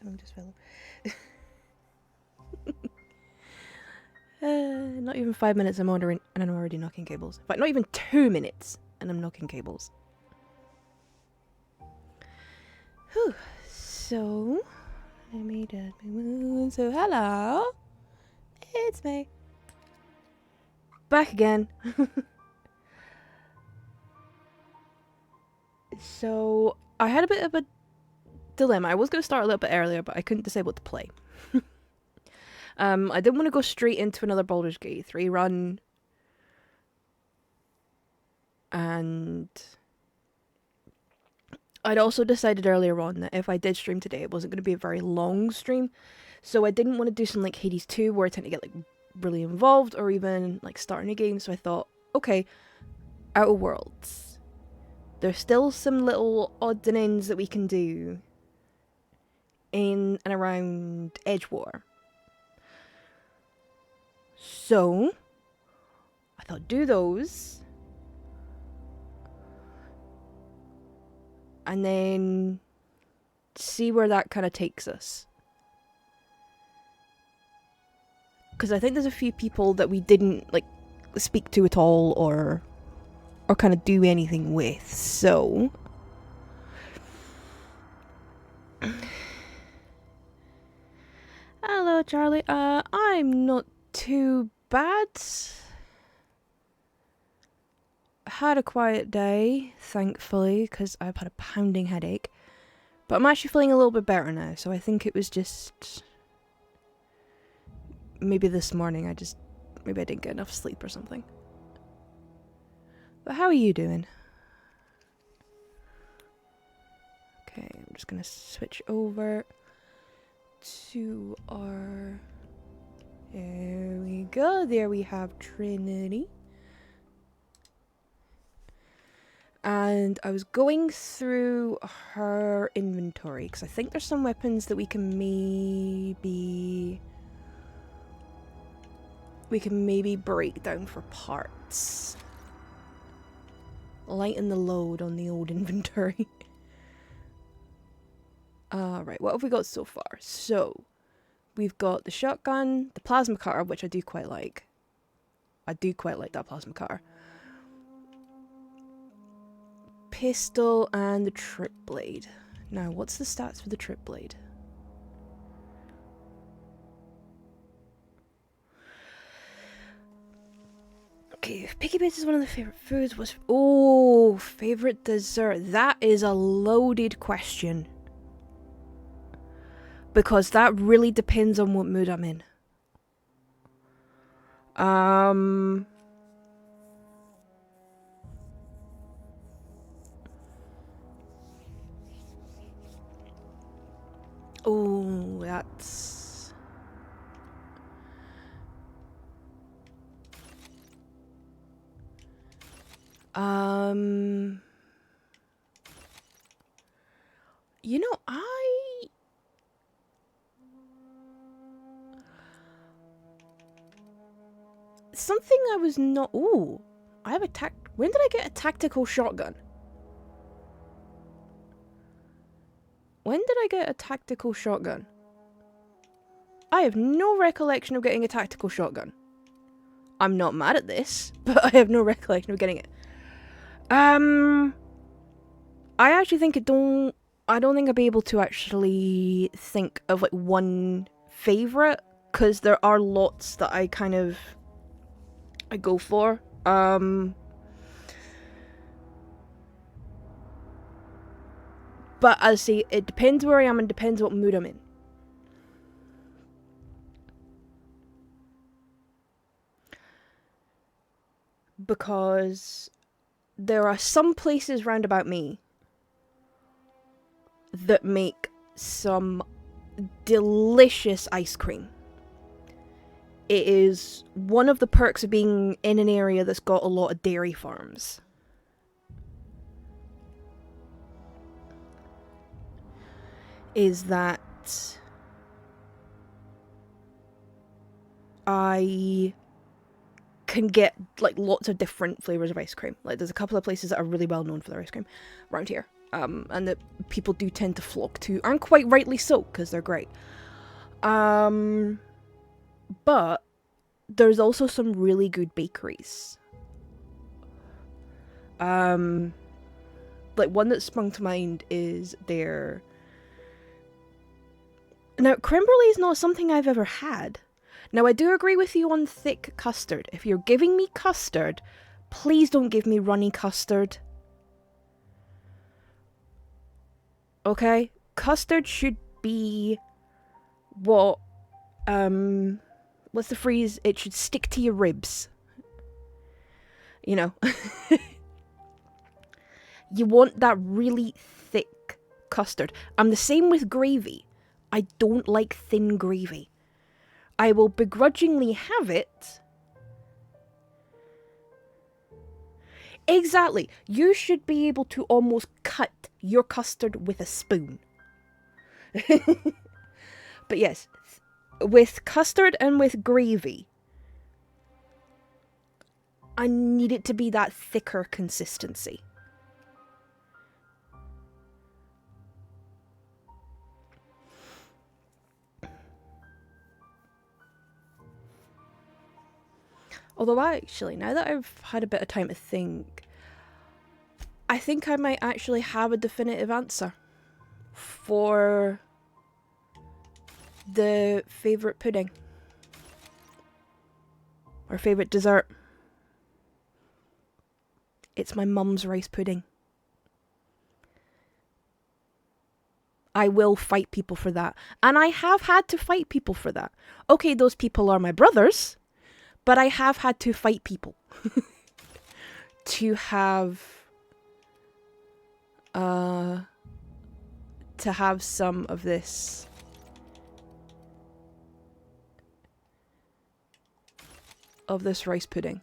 and I'm just fell. Not even 5 minutes I'm ordering and I'm already knocking cables. In fact, not even 2 minutes and I'm knocking cables. Whew. So, let me just move. So, hello. It's me. Back again. So, I had a bit of a dilemma. I was going to start a little bit earlier, but I couldn't decide what to play. I didn't want to go straight into another Baldur's Gate 3 run. And I'd also decided earlier on that if I did stream today, it wasn't going to be a very long stream. So I didn't want to do something like Hades 2 where I tend to get like really involved or even like starting a game. So I thought, okay, Outer Worlds. There's still some little odds and ends that we can do in and around Edgewater. So I thought, do those. And then see where that kind of takes us. Because I think there's a few people that we didn't like speak to at all or kind of do anything with. So hello, Charlie. I'm not too bad. Had a quiet day, thankfully, because I've had a pounding headache. But I'm actually feeling a little bit better now, so I think it was just maybe this morning maybe I didn't get enough sleep or something. But how are you doing? Okay, I'm just gonna switch over to our... There we go, there we have Trinity. And I was going through her inventory, because I think there's some weapons that we can maybe break down for parts. Lighten the load on the old inventory. Right, what have we got so far? So, we've got the shotgun, the plasma cutter, which I do quite like. I do quite like that plasma cutter. Pistol and the trip blade. Now, what's the stats for the trip blade? Okay, if picky bits is one of the favorite foods, what's... Oh, favorite dessert. That is a loaded question. Because that really depends on what mood I'm in. Oh, that's... You know, something I was not... Ooh, I have a when did I get a tactical shotgun? When did I get a tactical shotgun? I have no recollection of getting a tactical shotgun. I'm not mad at this, but I have no recollection of getting it. I actually think I don't think I'll be able to actually think of like one favorite, because there are lots that I go for. But as I say, it depends where I am and depends what mood I'm in. Because there are some places round about me that make some delicious ice cream. It is one of the perks of being in an area that's got a lot of dairy farms. Is that I can get like lots of different flavors of ice cream. Like there's a couple of places that are really well known for their ice cream around here. and that people do tend to flock to, and quite rightly so, because they're great. But there's also some really good bakeries. Like one that sprung to mind is their... Now, creme brulee is not something I've ever had. Now, I do agree with you on thick custard. If you're giving me custard, please don't give me runny custard. Okay? Custard should be what, what's the phrase? It should stick to your ribs. You know? You want that really thick custard. I'm the same with gravy. I don't like thin gravy. I will begrudgingly have it. Exactly. You should be able to almost cut your custard with a spoon. But yes, with custard and with gravy, I need it to be that thicker consistency. Although actually, now that I've had a bit of time to think, I think I might actually have a definitive answer for the favourite pudding. Or favourite dessert. It's my mum's rice pudding. I will fight people for that. And I have had to fight people for that. Okay, those people are my brothers. But I have had to fight people to have some of this rice pudding.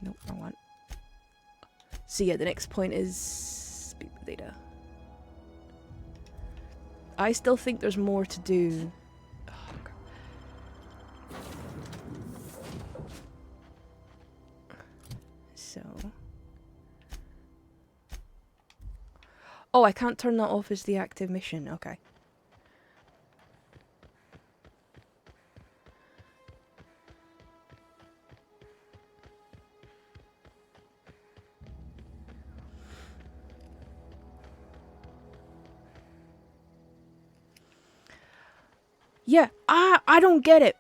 Nope, wrong one. So yeah, the next point is speak with data. I still think there's more to do. Oh, so. Oh, I can't turn that off as the active mission. Okay. Yeah, I don't get it.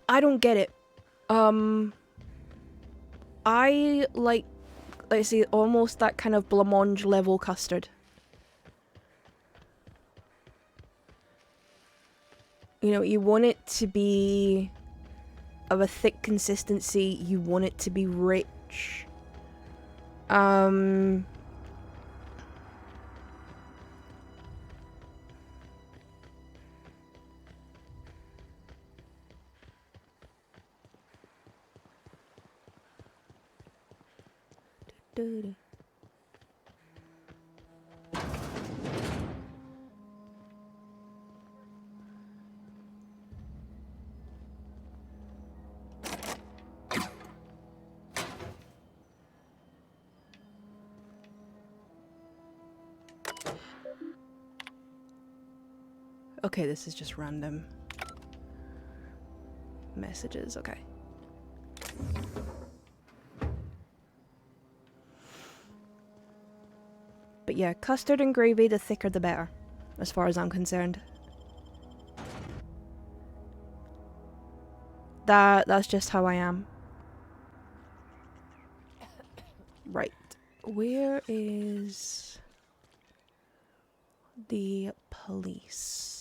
I don't get it. I like I say, almost that kind of blancmange level custard. You know, you want it to be of a thick consistency, you want it to be rich. Okay, this is just random messages, okay. But yeah, custard and gravy, the thicker the better, as far as I'm concerned. That's just how I am. Right. Where is the police?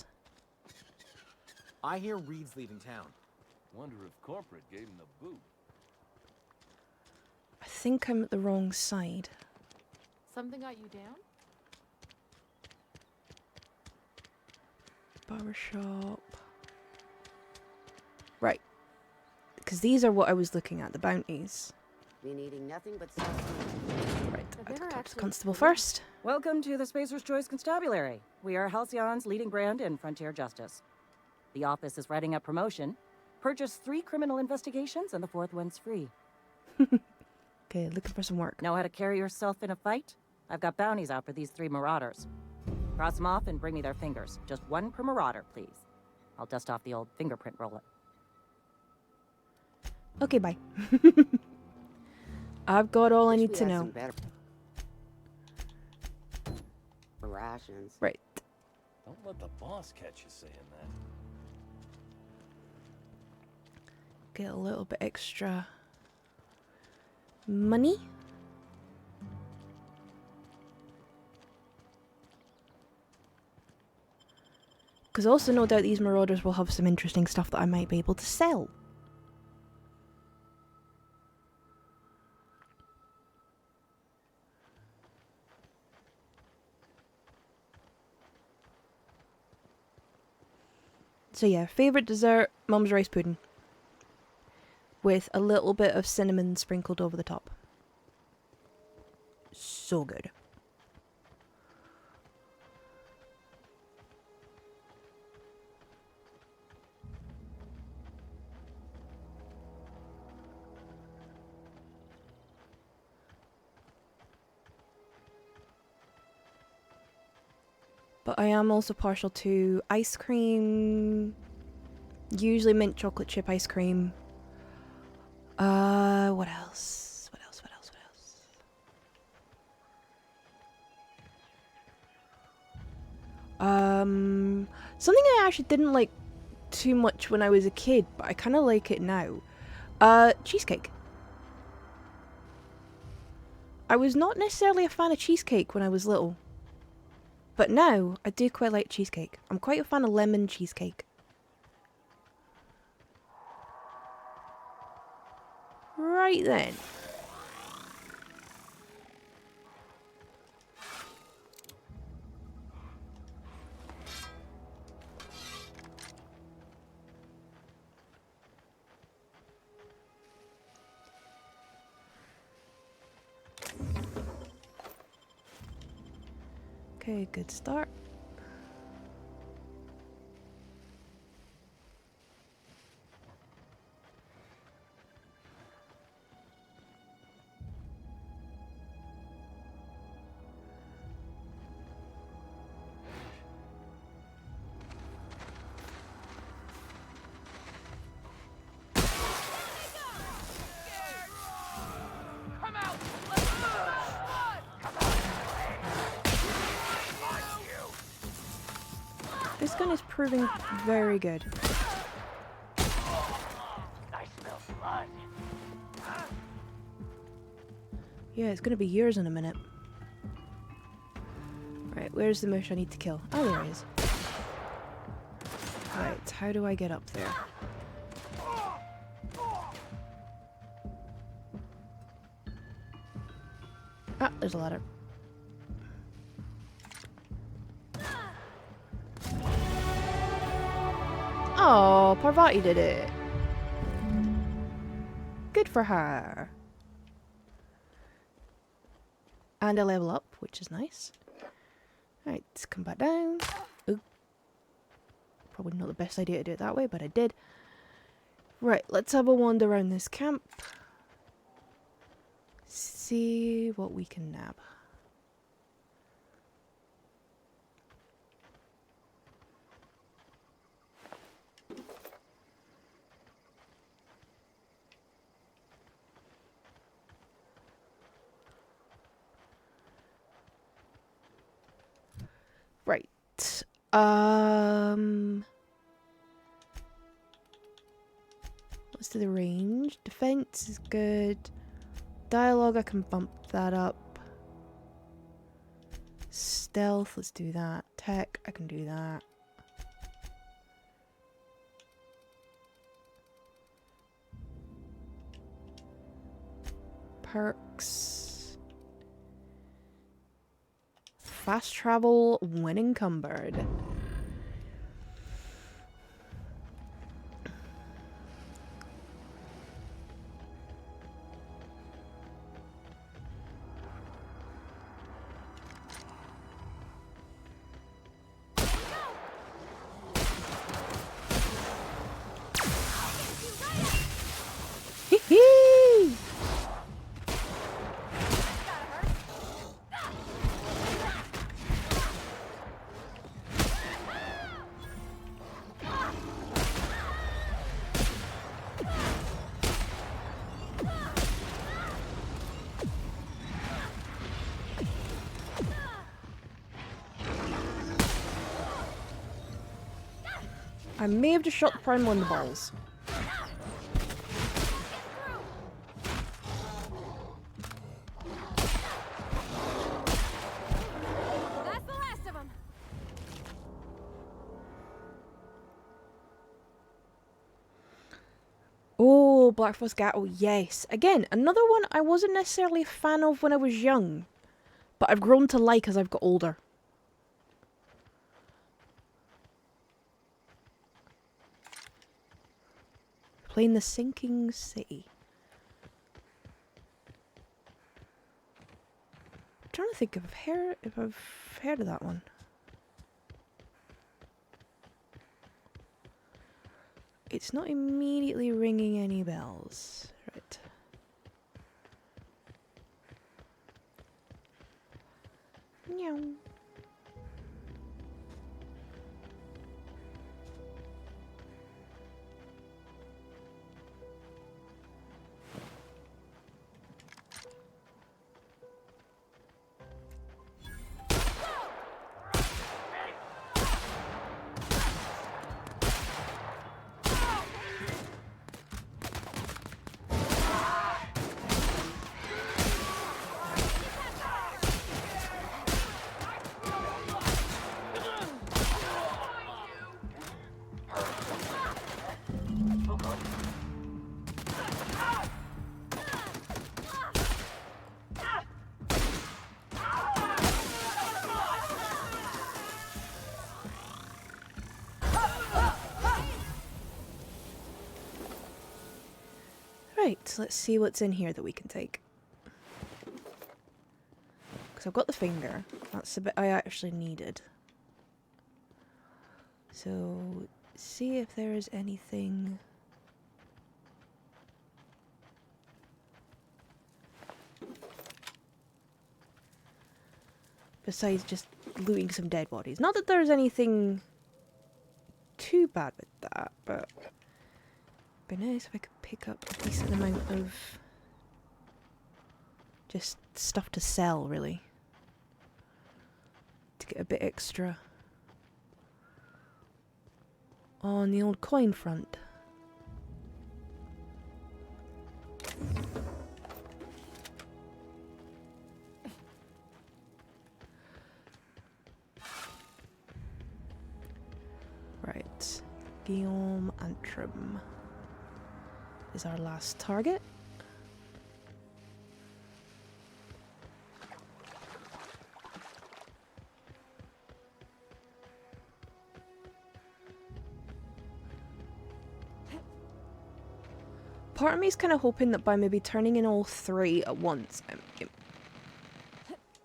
I hear Reed's leaving town. Wonder if corporate gave him the boot. I think I'm at the wrong side. Something got you down? Barbershop. Right. Because these are what I was looking at, the bounties. Been eating nothing but salad. Right. I've I have to never talk to the actually constable been in- first. Welcome to the Spacer's Choice Constabulary. We are Halcyon's leading brand in frontier justice. The office is writing up promotion. Purchase 3 criminal investigations and the 4th one's free. Okay, looking for some work. Know how to carry yourself in a fight? I've got bounties out for these 3 marauders. Cross them off and bring me their fingers. Just 1 per marauder, please. I'll dust off the old fingerprint roller. Okay, bye. I've got all I Wish need we to had know. some better rations. Right. Don't let the boss catch you saying that. Get a little bit extra money. Because also no doubt these marauders will have some interesting stuff that I might be able to sell. So yeah, favourite dessert, Mum's rice pudding. With a little bit of cinnamon sprinkled over the top. So good. But I am also partial to ice cream. Usually mint chocolate chip ice cream. What else? What else? What else? What else? Something I actually didn't like too much when I was a kid, but I kind of like it now. Cheesecake. I was not necessarily a fan of cheesecake when I was little. But now, I do quite like cheesecake. I'm quite a fan of lemon cheesecake. Right then. Okay, good start. This gun is proving very good. Yeah, it's gonna be yours in a minute. Right, where's the mush I need to kill? Oh, there he is. Right, how do I get up there? Ah, there's a ladder. Oh, Parvati did it. Good for her. And a level up, which is nice. Alright, let's come back down. Ooh. Probably not the best idea to do it that way, but I did. Right, let's have a wander around this camp. See what we can nab. Right. Let's do the range. Defense is good. Dialogue, I can bump that up. Stealth, let's do that. Tech, I can do that. Perks. Fast travel when encumbered. I may have just shot the primal in the balls. That's the last of them. Oh, Black Frost Gatto, yes. Again, another one I wasn't necessarily a fan of when I was young, but I've grown to like as I've got older. Playing the Sinking City. I'm trying to think if I've heard of that one. It's not immediately ringing any bells. Right. Meow. Right, let's see what's in here that we can take. Because I've got the finger. That's the bit I actually needed. So, see if there is anything... besides just looting some dead bodies. Not that there's anything too bad with that, but... it'd be nice if I could pick up a decent amount of just stuff to sell, really. To get a bit extra on the old coin front. Right, Guillaume Antrim is our last target. Part of me is kind of hoping that by maybe turning in all three at once,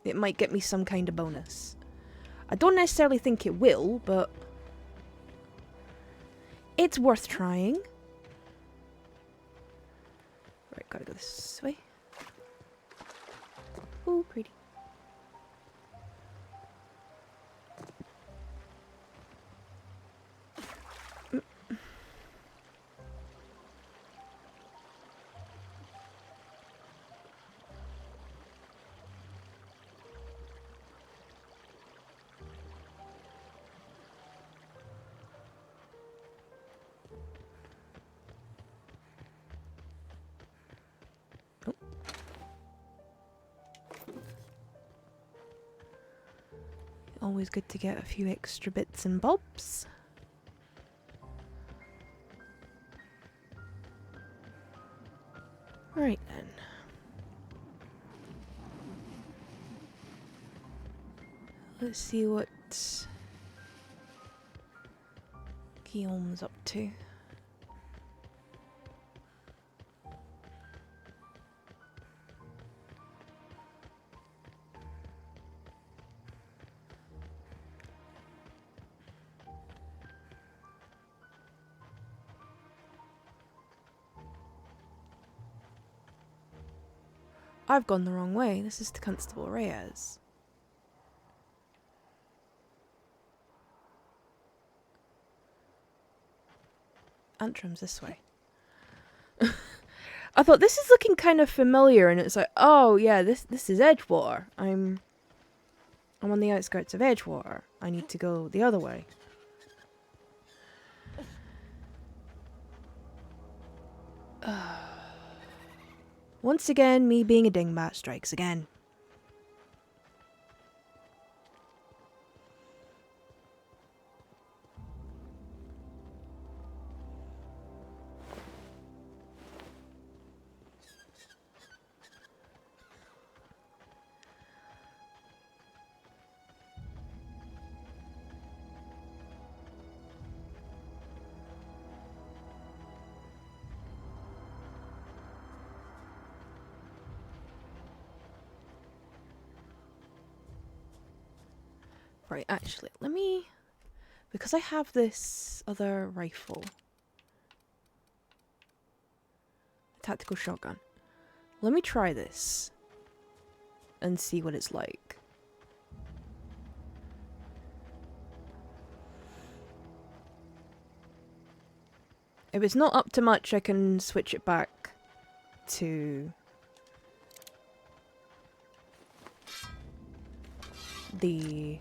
it might get me some kind of bonus. I don't necessarily think it will, but it's worth trying. Right, gotta go this way. Ooh, pretty. Always good to get a few extra bits and bobs. Right then. Let's see what Guillaume's up to. I've gone the wrong way. This is to Constable Reyes. Antrim's this way. I thought this is looking kind of familiar, and it's like, oh yeah, this is Edgewater. I'm on the outskirts of Edgewater. I need to go the other way. Once again, me being a dingbat strikes again. Right, actually, let me... Because I have this other rifle. Tactical shotgun. Let me try this. And see what it's like. If it's not up to much, I can switch it back to the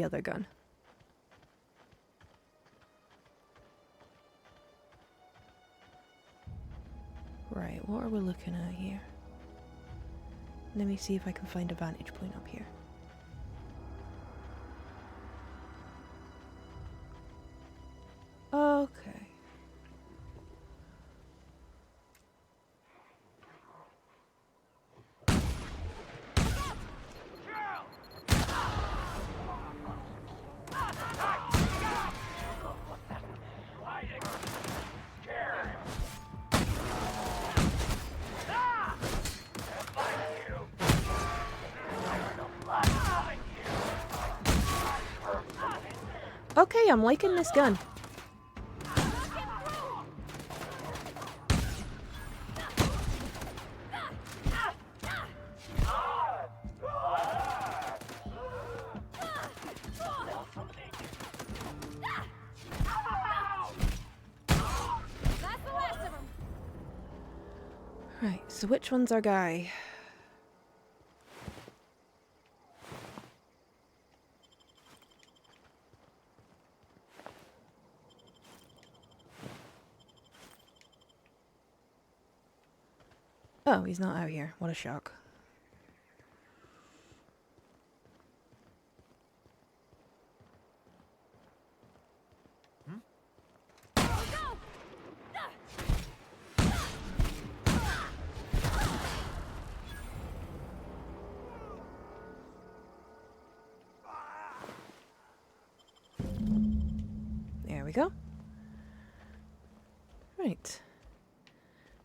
other gun. Right, what are we looking at here? Let me see if I can find a vantage point up here. Okay. Okay, I'm liking this gun. That's the last of them. Right, so which one's our guy? Oh, he's not out here. What a shock. There we go. Right.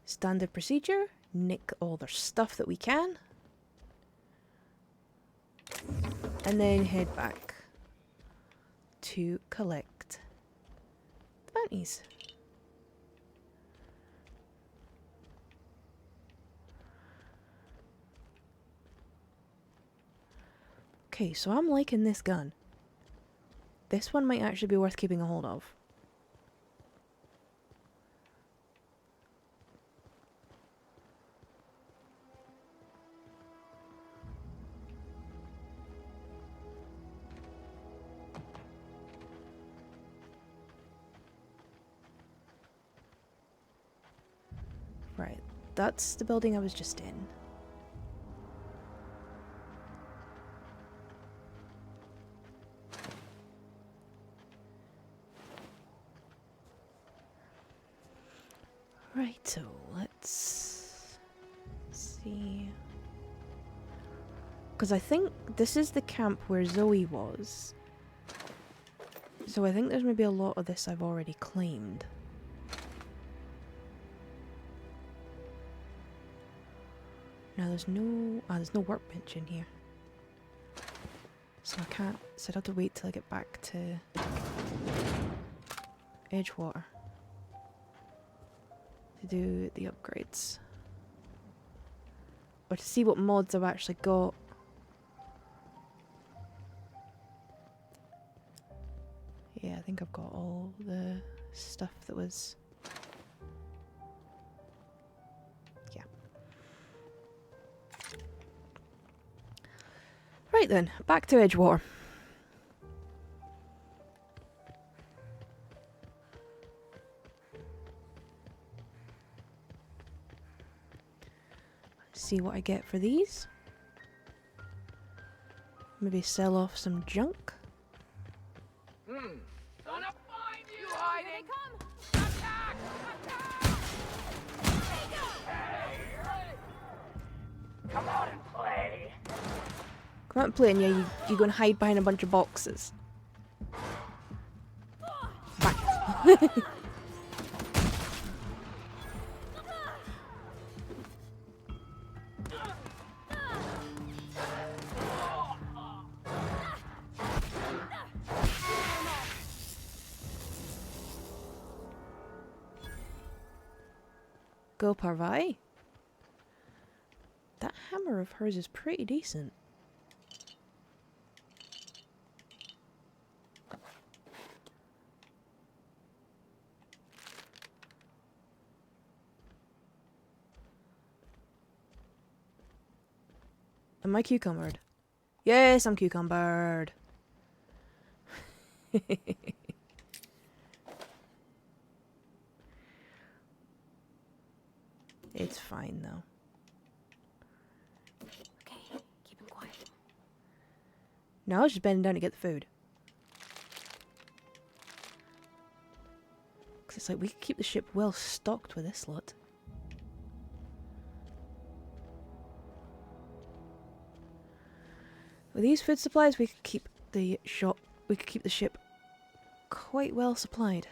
Standard procedure. Nick all their stuff that we can. And then head back to collect the bounties. Okay, so I'm liking this gun. This one might actually be worth keeping a hold of. Right, that's the building I was just in. Right, so let's see. Because I think this is the camp where Zoe was. So I think there's maybe a lot of this I've already claimed. Now there's no workbench in here. So I can't, so I'd have to wait till I get back to Edgewater to do the upgrades. Or to see what mods I've actually got. Yeah, I think I've got all the stuff that was... Yeah. Right then, back to Edgewater. See what I get for these. Maybe sell off some junk. Here they come! Come out and play, and yeah, you go and hide behind a bunch of boxes. Back. Go Parvai. That hammer of hers is pretty decent. Am I cucumbered? Yes, I'm cucumbered. It's fine though. Okay, keep him quiet. Now I was just bending down to get the food. Cause it's like we could keep the ship well stocked with this lot. With these food supplies, we could keep the ship quite well supplied.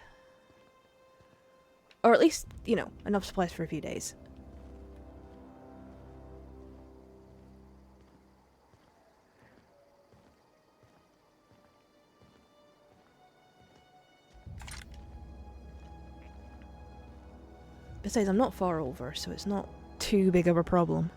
Or at least, you know, enough supplies for a few days. Besides, I'm not far over, so it's not too big of a problem.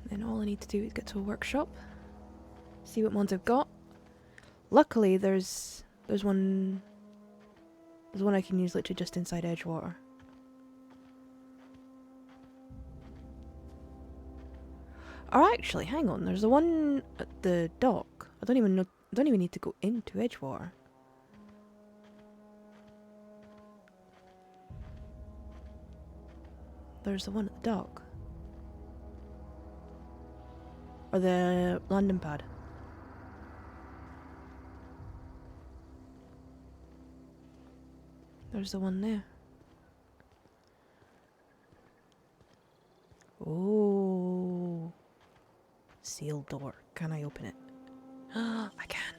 Then all I need to do is get to a workshop, see what ones I've got. Luckily, there's one I can use literally just inside Edgewater. Or actually, hang on, there's the one at the dock. I don't even need to go into Edgewater. There's the one at the dock. Or the landing pad. There's the one there. Oh. Sealed door. Can I open it? I can.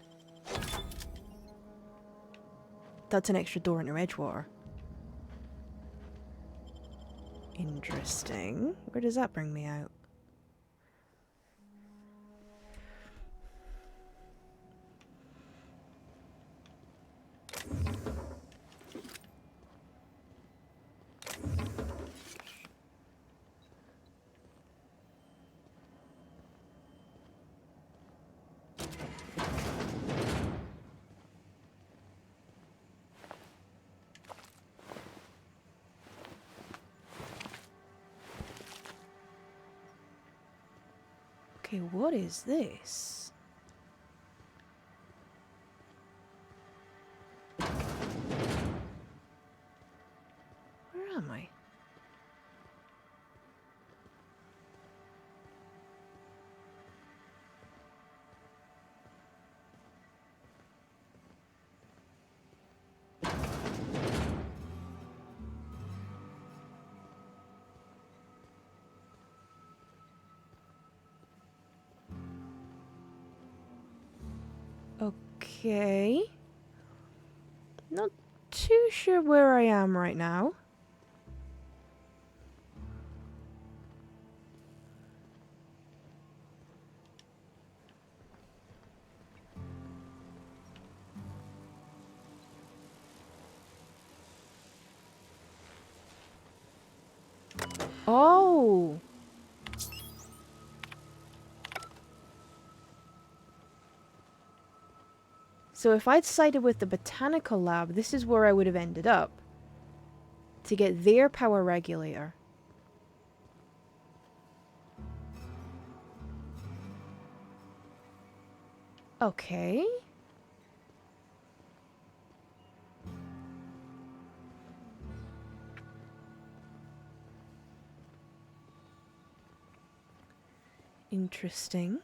That's an extra door into Edgewater. Interesting. Where does that bring me out? Okay, what is this? Where am I? Okay. Not too sure where I am right now. Oh. So if I'd sided with the botanical lab, this is where I would have ended up. To get their power regulator. Okay. Interesting.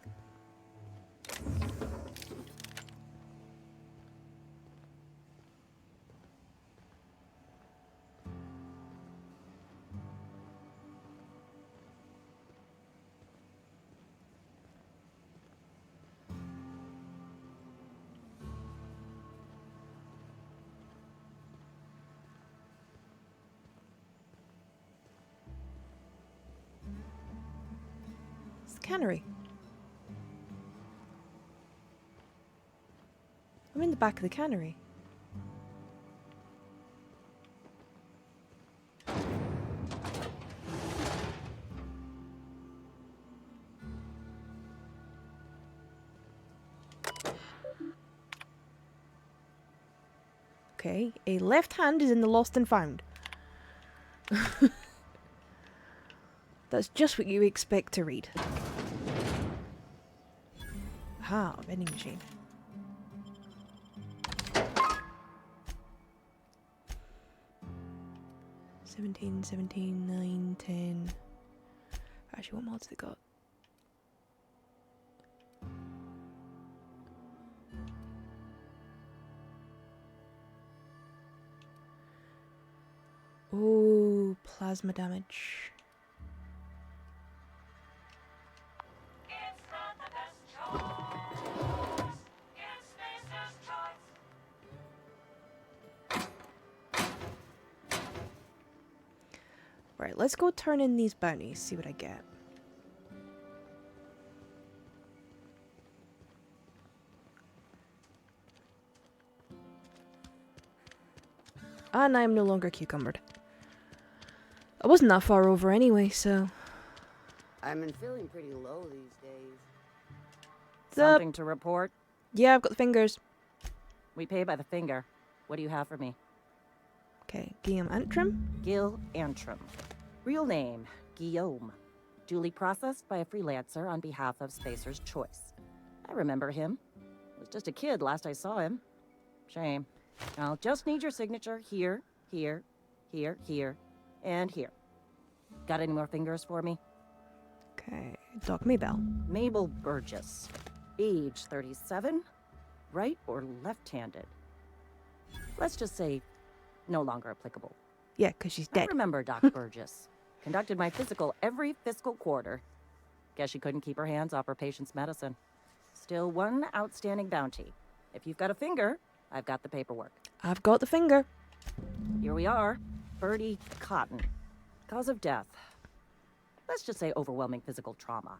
It's the cannery. I'm in the back of the cannery. Okay, a left hand is in the lost and found. That's just what you expect to read. Ah, vending machine. $17, $17, $9, $10. Actually, what mods they got? Ooh, plasma damage. Right, let's go turn in these bounties, see what I get. And I am no longer cucumbered. I wasn't that far over anyway, so... I've been feeling pretty low these days. Something to report? Yeah, I've got the fingers. We pay by the finger. What do you have for me? Okay, Guillaume Antrim. Gil Antrim. Real name, Guillaume. Duly processed by a freelancer on behalf of Spacer's Choice. I remember him. Was just a kid last I saw him. Shame. I'll just need your signature here, here, here, here, and here. Got any more fingers for me? Okay, Doc Maybell. Mabel Burgess. Age 37. Right or left-handed? Let's just say no longer applicable. Yeah, because she's I dead. remember Doc Burgess. Conducted my physical every fiscal quarter. Guess she couldn't keep her hands off her patient's medicine. Still one outstanding bounty. If you've got a finger, I've got the paperwork. I've got the finger. Here we are. Bertie Cotton. Cause of death. Let's just say overwhelming physical trauma.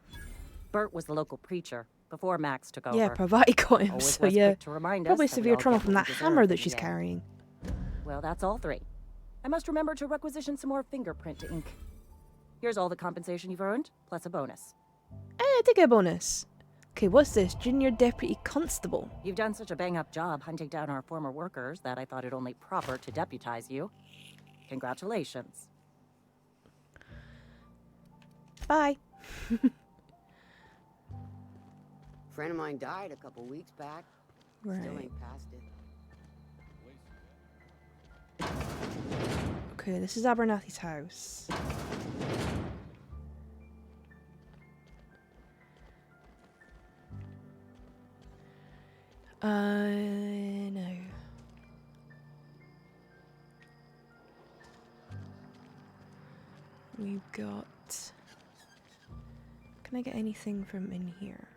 Bert was the local preacher before Max took over. Yeah, Pravati got him, Always so was yeah. quick to remind us Probably that we severe all trauma get from what that we hammer deserve that in she's the end. carrying. Well, that's all three. I must remember to requisition some more fingerprint ink. Here's all the compensation you've earned, plus a bonus. I did get a bonus. Okay, what's this? Junior Deputy Constable. You've done such a bang-up job hunting down our former workers that I thought it only proper to deputize you. Congratulations. Bye. Friend of mine died a couple weeks back. Still Right. ain't past it. Okay, this is Abernathy's house. No. We've got... Can I get anything from in here?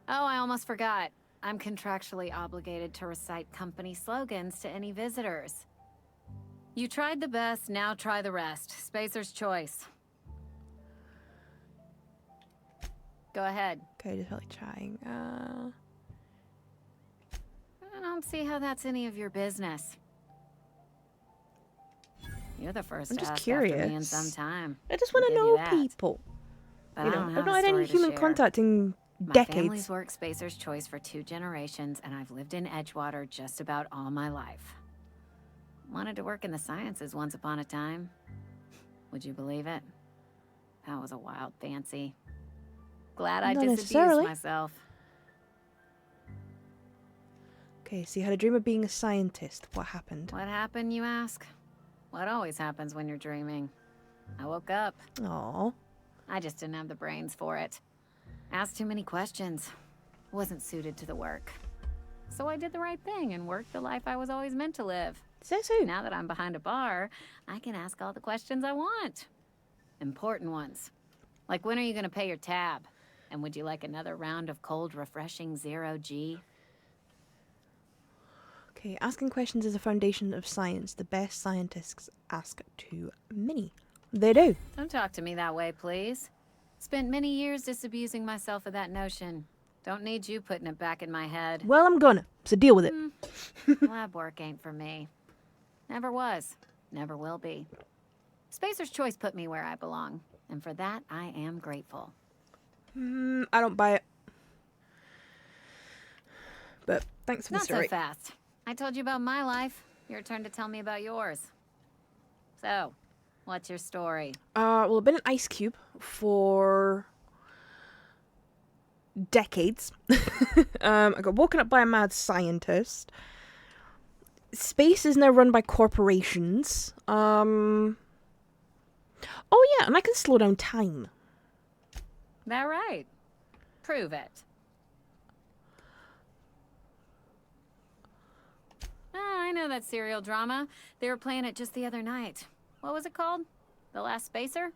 Oh, I almost forgot. I'm contractually obligated to recite company slogans to any visitors. You tried the best, now try the rest. Spacer's Choice. Go ahead. Okay, just felt like chatting. I don't see how that's any of your business. You're the first I'm to just ask after me in curious. some time. I just want to I'll give you know that. people. But You I know, don't I've have not a had any story to human share. contact in My family's Decades. worked Spacer's Choice for 2 generations, and I've lived in Edgewater just about all my life. Wanted to work in the sciences once upon a time. Would you believe it? That was a wild fancy. Glad I Not disabused necessarily. myself. Okay, so you had a dream of being a scientist. What happened? What happened, you ask? What always happens when you're dreaming? I woke up. Aw. I just didn't have the brains for it. Asked too many questions. Wasn't suited to the work. So I did the right thing and worked the life I was always meant to live. Says who? Now that I'm behind a bar, I can ask all the questions I want. Important ones. Like, when are you gonna pay your tab? And would you like another round of cold, refreshing 0G? Okay, asking questions is a foundation of science. The best scientists ask too many. They do. Don't talk to me that way, please. Spent many years disabusing myself of that notion. Don't need you putting it back in my head. Well, I'm gonna, so deal with it. Lab work ain't for me. Never was. Never will be. Spacer's Choice put me where I belong. And for that, I am grateful. I don't buy it. But thanks for the Not so story. fast. I told you about my life. Your turn to tell me about yours. So, what's your story? Well, I've been an ice cube for decades. I got woken up by a mad scientist. Space is now run by corporations. Oh yeah, and I can slow down time. That right? Prove it. Oh, I know that serial drama. They were playing it just the other night. What was it called? The Last Spacer?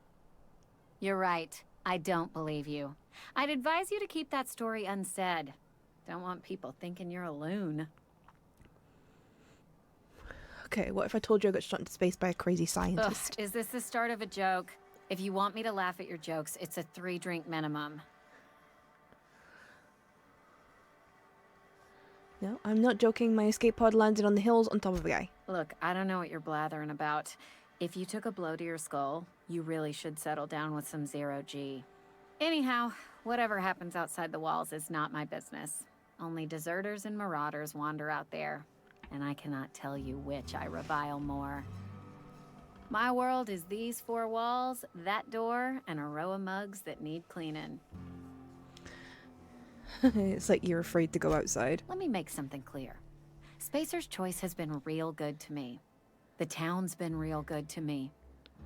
You're right. I don't believe you. I'd advise you to keep that story unsaid. Don't want people thinking you're a loon. Okay, what if I told you I got shot into space by a crazy Ugh, scientist? is this the start of a joke? If you want me to laugh at your jokes, it's a 3-drink minimum. No, I'm not joking. My escape pod landed on the hills on top of a guy. Look, I don't know what you're blathering about. If you took a blow to your skull, you really should settle down with some 0G. Anyhow, whatever happens outside the walls is not my business. Only deserters and marauders wander out there, and I cannot tell you which I revile more. My world is these 4 walls, that door, and a row of mugs that need cleaning. It's like you're afraid to go outside. Let me make something clear. Spacer's Choice has been real good to me. The town's been real good to me.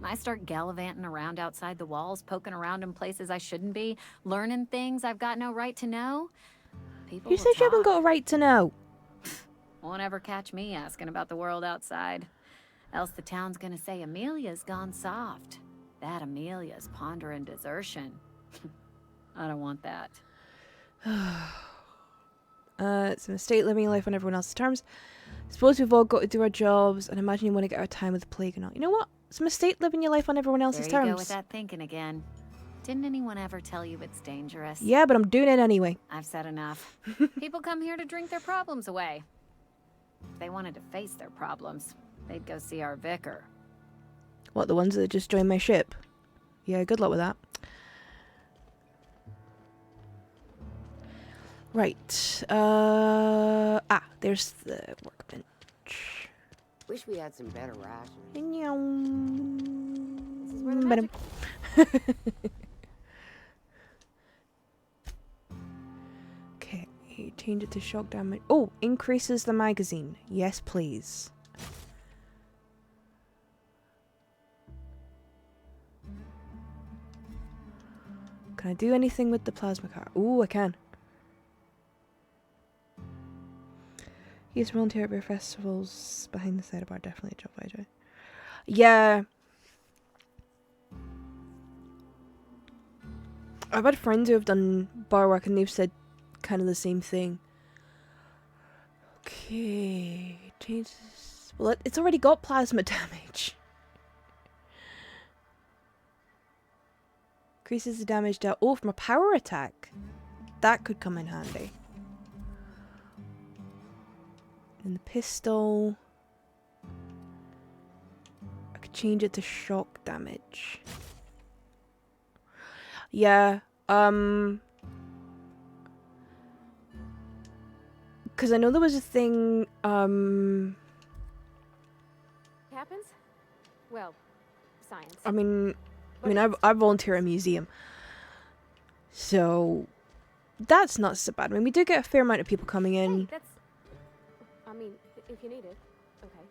I start gallivanting around outside the walls, poking around in places I shouldn't be, learning things I've got no right to know. People Who will says you haven't talk. got a right to know? Won't ever catch me asking about the world outside. Else the town's gonna say Amelia's gone soft. That Amelia's pondering desertion. I don't want that. It's a mistake living your life on everyone else's terms. Suppose we've all got to do our jobs, and imagine you want to get our time with the plague and all. You know what? It's a mistake living your life on everyone else's There you terms. go with that thinking again. Didn't anyone ever tell you it's dangerous? Yeah, but I'm doing it anyway. I've said enough. People come here to drink their problems away. If they wanted to face their problems, they'd go see our vicar. What, the ones that just joined my ship? Yeah, good luck with that. Right. There's the workbench. Wish we had some better rations. This is where the magic... Okay, change it to shock damage. Oh, increases the magazine. Yes, please. Can I do anything with the plasma car? Ooh, I can. Use volunteer at beer festivals behind the cider bar. Definitely a job I do. Yeah. I've had friends who have done bar work and they've said kind of the same thing. Okay. Changes. Well, it's already got plasma damage. Increases the damage dealt. Oh, from a power attack. That could come in handy. And the pistol. I could change it to shock damage. Yeah, Because I know there was a thing, Happens? Well, science. I mean, But I volunteer at a museum. So, that's not so bad. I mean, we do get a fair amount of people coming hey, in. that's... I mean, if you need it. Okay.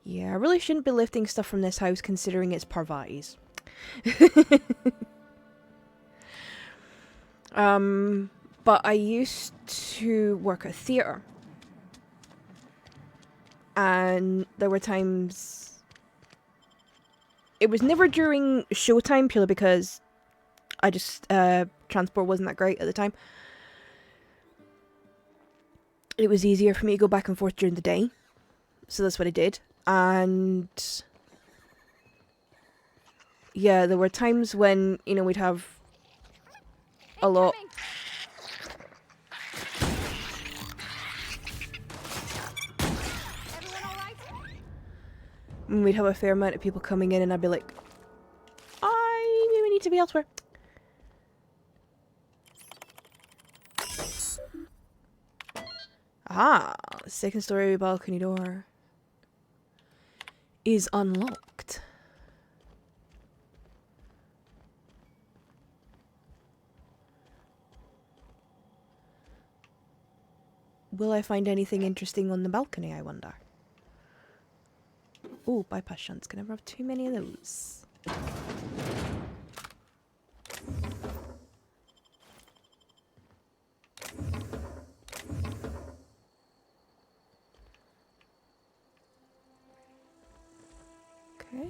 Yeah, I really shouldn't be lifting stuff from this house considering it's Parvati's. But I used to work at theatre. And there were times... It was never during showtime, purely because I just... transport wasn't that great at the time. It was easier for me to go back and forth during the day. So that's what I did. And... yeah, there were times when, you know, we'd have a lot... we'd have a fair amount of people coming in and I'd be like, I maybe need to be elsewhere. Ah, second story balcony door is unlocked. Will I find anything interesting on the balcony, I wonder? Oh, bypass shunts. Can never have too many of those. Okay.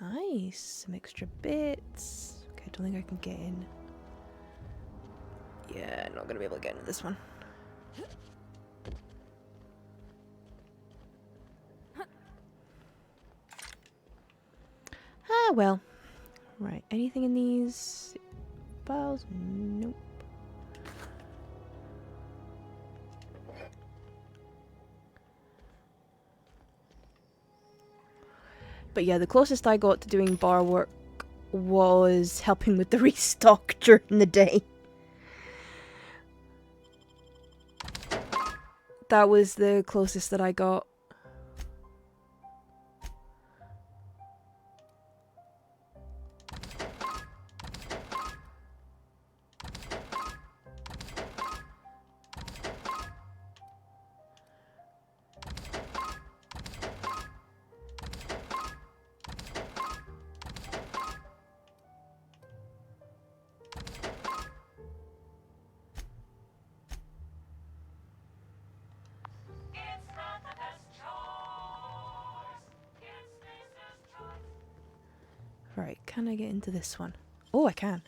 Nice. Some extra bits. Okay, I don't think I can get in. Yeah, not gonna be able to get into this one. Ah, well. Right, anything in these files? Nope. But yeah, the closest I got to doing bar work was helping with the restock during the day. That was the closest that I got. Right, can I get into this one? Oh, I can.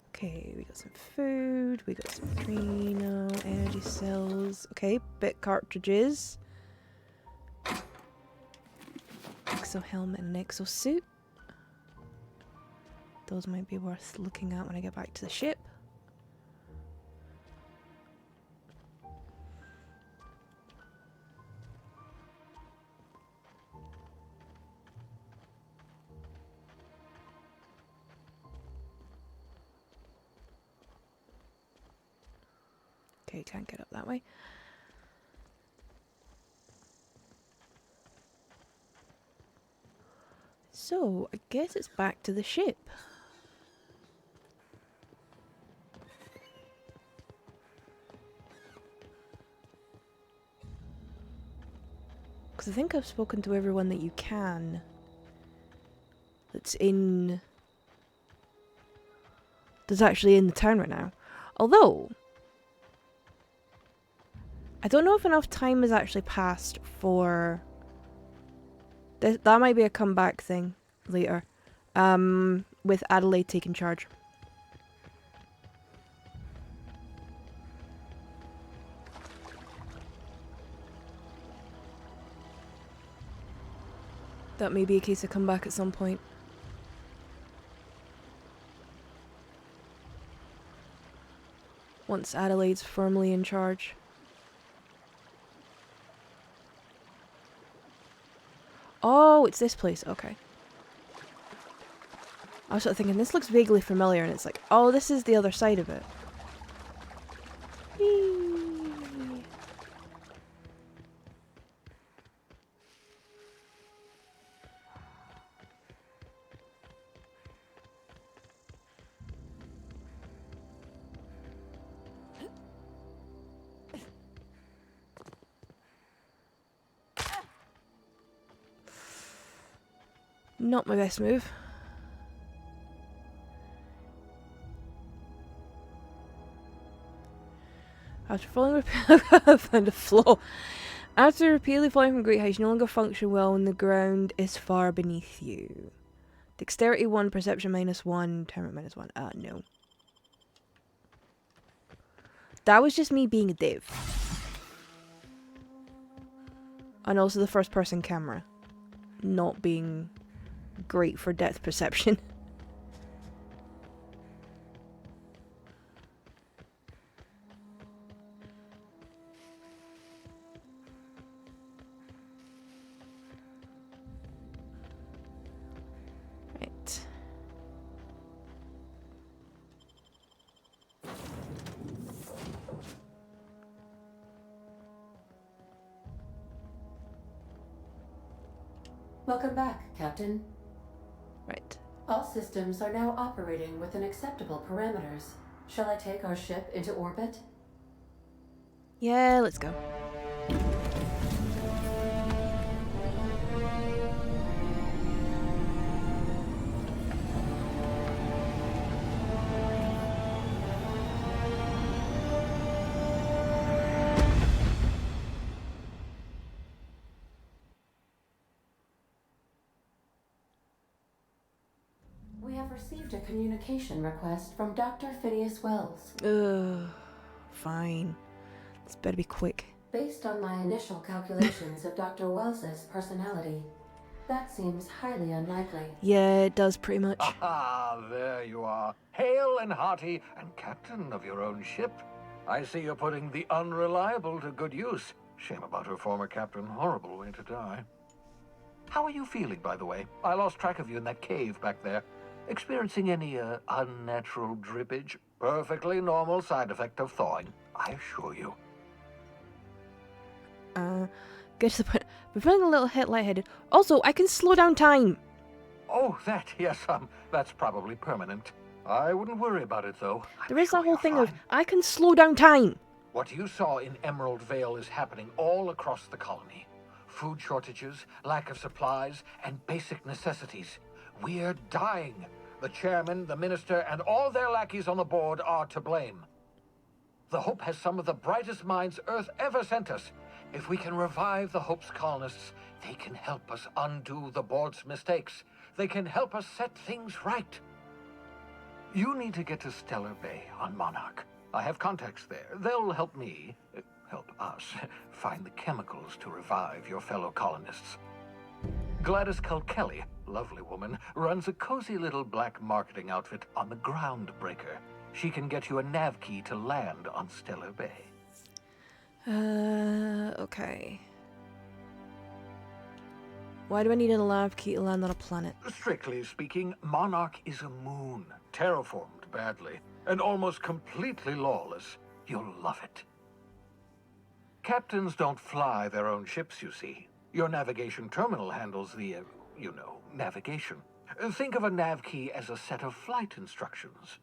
Okay, we got some food, we got some Drino, energy cells. Okay, bit cartridges. Exo helmet and an exo suit. Those might be worth looking at when I get back to the ship. Okay, can't get up that way. So, I guess it's back to the ship. Because I think I've spoken to everyone that you can. That's actually in the town right now. Although, I don't know if enough time has actually passed for... that might be a comeback thing later. With Adelaide taking charge. That may be a case of come back at some point. Once Adelaide's firmly in charge. Oh, it's this place. Okay. I was sort of thinking, this looks vaguely familiar, and it's like, oh, this is the other side of it. Whee! Not my best move. After falling I found a flaw. After repeatedly falling from great heights, you no longer function well when the ground is far beneath you. Dexterity 1, perception -1, temperament -1. No. That was just me being a div. And also the first person camera. Not being great for depth perception. Right. Welcome back, Captain. Right. All systems are now operating within acceptable parameters. Shall I take our ship into orbit? Yeah, let's go. We have received a communication request from Dr. Phineas Wells. Fine. This better be quick. Based on my initial calculations of Dr. Wells's personality, that seems highly unlikely. Yeah, it does pretty much. Ah, there you are. Hale and hearty, and captain of your own ship. I see you're putting the unreliable to good use. Shame about her former captain. Horrible way to die. How are you feeling, by the way? I lost track of you in that cave back there. Experiencing any, unnatural drippage? Perfectly normal side effect of thawing, I assure you. Get to the point. We're feeling a little hit lightheaded. Also, I can slow down time. Oh, that, yes, that's probably permanent. I wouldn't worry about it, though. There is that whole thing of of, I can slow down time. What you saw in Emerald Vale is happening all across the colony. Food shortages, lack of supplies, and basic necessities. We're dying. The chairman, the minister, and all their lackeys on the board are to blame. The Hope has some of the brightest minds Earth ever sent us. If we can revive the Hope's colonists, they can help us undo the board's mistakes. They can help us set things right. You need to get to Stellar Bay on Monarch. I have contacts there. They'll help me, help us, find the chemicals to revive your fellow colonists. Gladys Culkelly, lovely woman, runs a cozy little black marketing outfit on the Groundbreaker. She can get you a nav key to land on Stellar Bay. Okay. Why do I need a nav key to land on a planet? Strictly speaking, Monarch is a moon, terraformed badly, and almost completely lawless. You'll love it. Captains don't fly their own ships, you see. Your navigation terminal handles the, navigation. Think of a nav key as a set of flight instructions.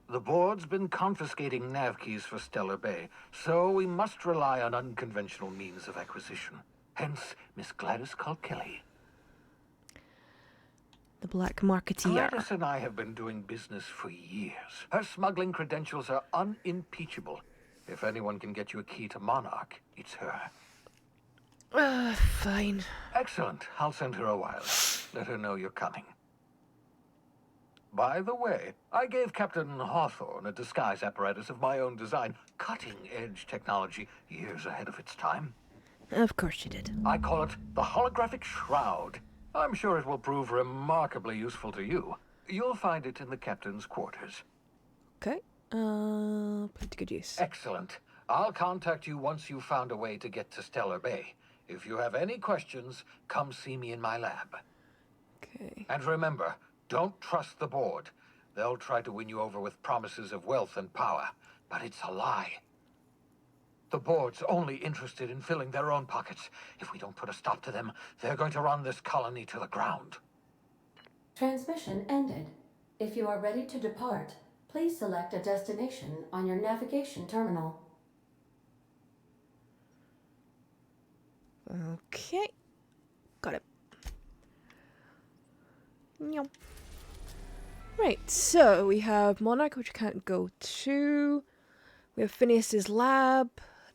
The board's been confiscating nav keys for Stellar Bay, so we must rely on unconventional means of acquisition. Hence, Miss Gladys Culkelly. The black marketeer. Gladys and I have been doing business for years. Her smuggling credentials are unimpeachable. If anyone can get you a key to Monarch, it's her. Fine. Excellent. I'll send her a wire. Let her know you're coming. By the way, I gave Captain Hawthorne a disguise apparatus of my own design. Cutting-edge technology, years ahead of its time. Of course you did. I call it the holographic shroud. I'm sure it will prove remarkably useful to you. You'll find it in the captain's quarters. Okay. Put to good use. Excellent. I'll contact you once you've found a way to get to Stellar Bay. If you have any questions, come see me in my lab. Okay. And remember, don't trust the board. They'll try to win you over with promises of wealth and power, but it's a lie. The board's only interested in filling their own pockets. If we don't put a stop to them, they're going to run this colony to the ground. Transmission ended. If you are ready to depart, please select a destination on your navigation terminal. Okay. Got it. Meow. Right, so we have Monarch, which we can't go to. We have Phineas's lab.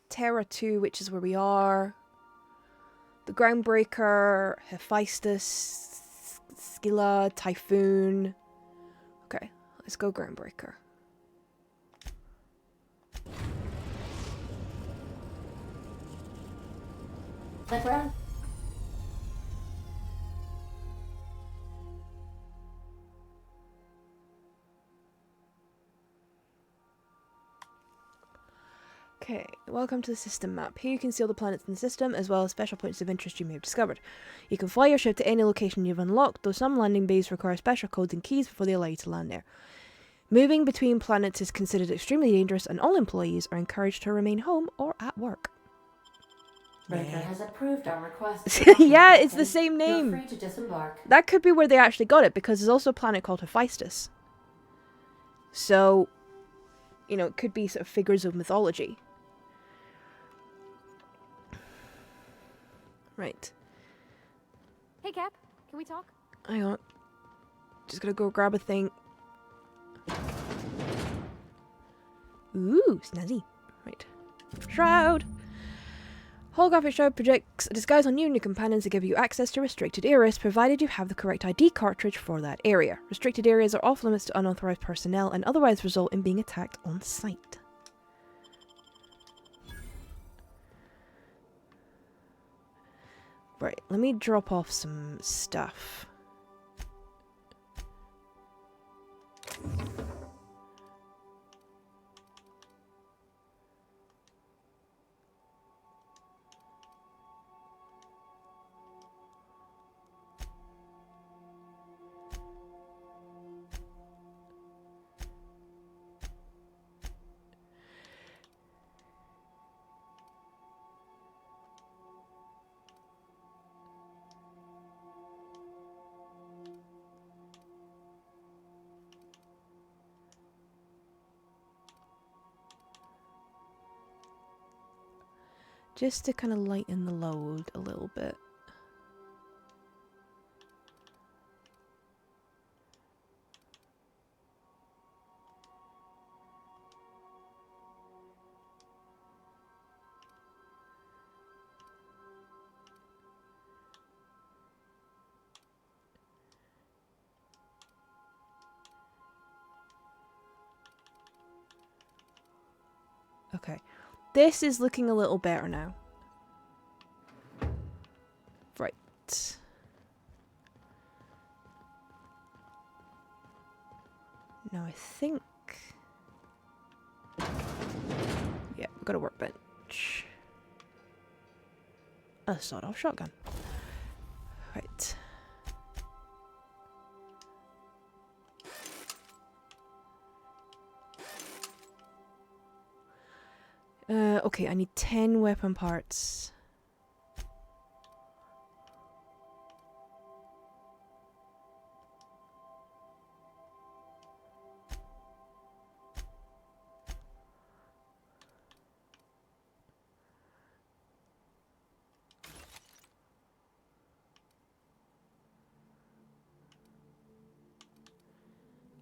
Terra 2, which is where we are. The Groundbreaker. Hephaestus. Scylla. Typhoon. Okay, let's go Groundbreaker. The ground. Okay, welcome to the system map. Here you can see all the planets in the system, as well as special points of interest you may have discovered. You can fly your ship to any location you've unlocked, though some landing bays require special codes and keys before they allow you to land there. Moving between planets is considered extremely dangerous, and all employees are encouraged to remain home or at work. Breaker has approved our request. Yeah, it's the same name. You're free to disembark. That could be where they actually got it, because there's also a planet called Hephaestus. So, you know, it could be sort of figures of mythology. Right. Hey, Cap. Can we talk? Hang on. Just gotta go grab a thing. Ooh, snazzy. Right. Shroud! Holographic Shroud projects a disguise on you and your companions to give you access to restricted areas, provided you have the correct ID cartridge for that area. Restricted areas are off limits to unauthorized personnel and otherwise result in being attacked on sight. Right, let me drop off some stuff. Just to kind of lighten the load a little bit. Okay. This is looking a little better now. Right. Now I think... yeah, we've got a workbench. A sawed-off shotgun. Right. Okay, I need 10 weapon parts.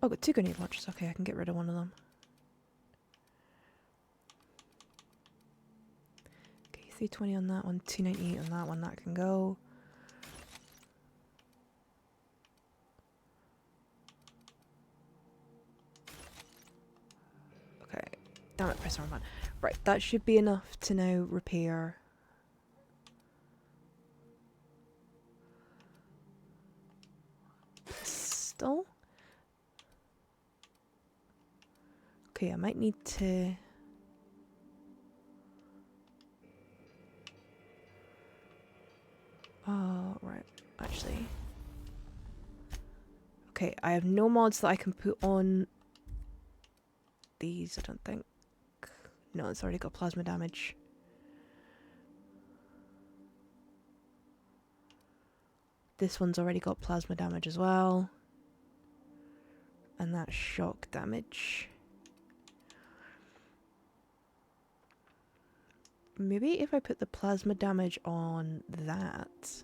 Oh, got 2 grenade launchers. Okay, I can get rid of one of them. Okay, 320 on that one, 298 on that one. That can go. Okay, damn it, press armband. Right, that should be enough to now repair. crystal. Okay, I might need to... Oh, right. Actually... Okay, I have no mods that I can put on these, I don't think. No, it's already got plasma damage. This one's already got plasma damage as well. And that's shock damage. Maybe if I put the plasma damage on that.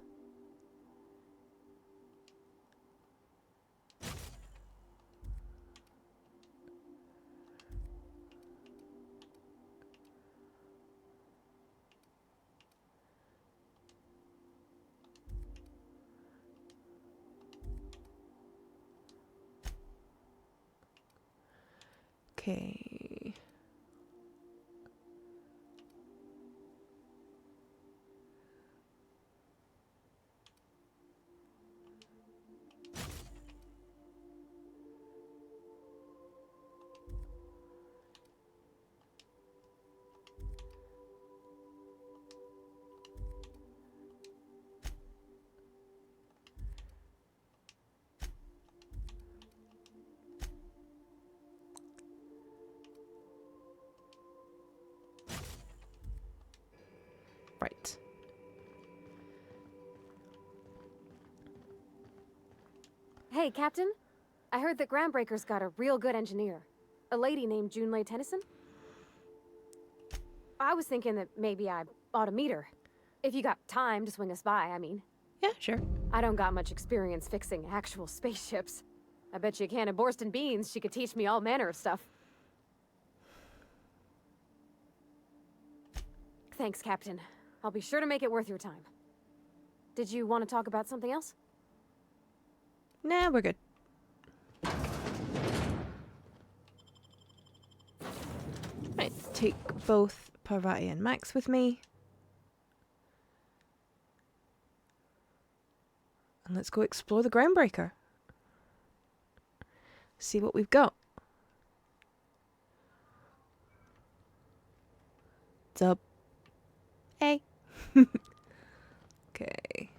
Okay. Right. Hey, Captain. I heard that Groundbreaker's got a real good engineer. A lady named Junlei Tennyson. I was thinking that maybe I ought to meet her. If you got time to swing us by, I mean. Yeah, sure. I don't got much experience fixing actual spaceships. I bet you a can of Borston beans she could teach me all manner of stuff. Thanks, Captain. I'll be sure to make it worth your time. Did you want to talk about something else? Nah, we're good. Right, take both Parvati and Max with me. And let's go explore the Groundbreaker. See what we've got. What's up? Hey. Okay.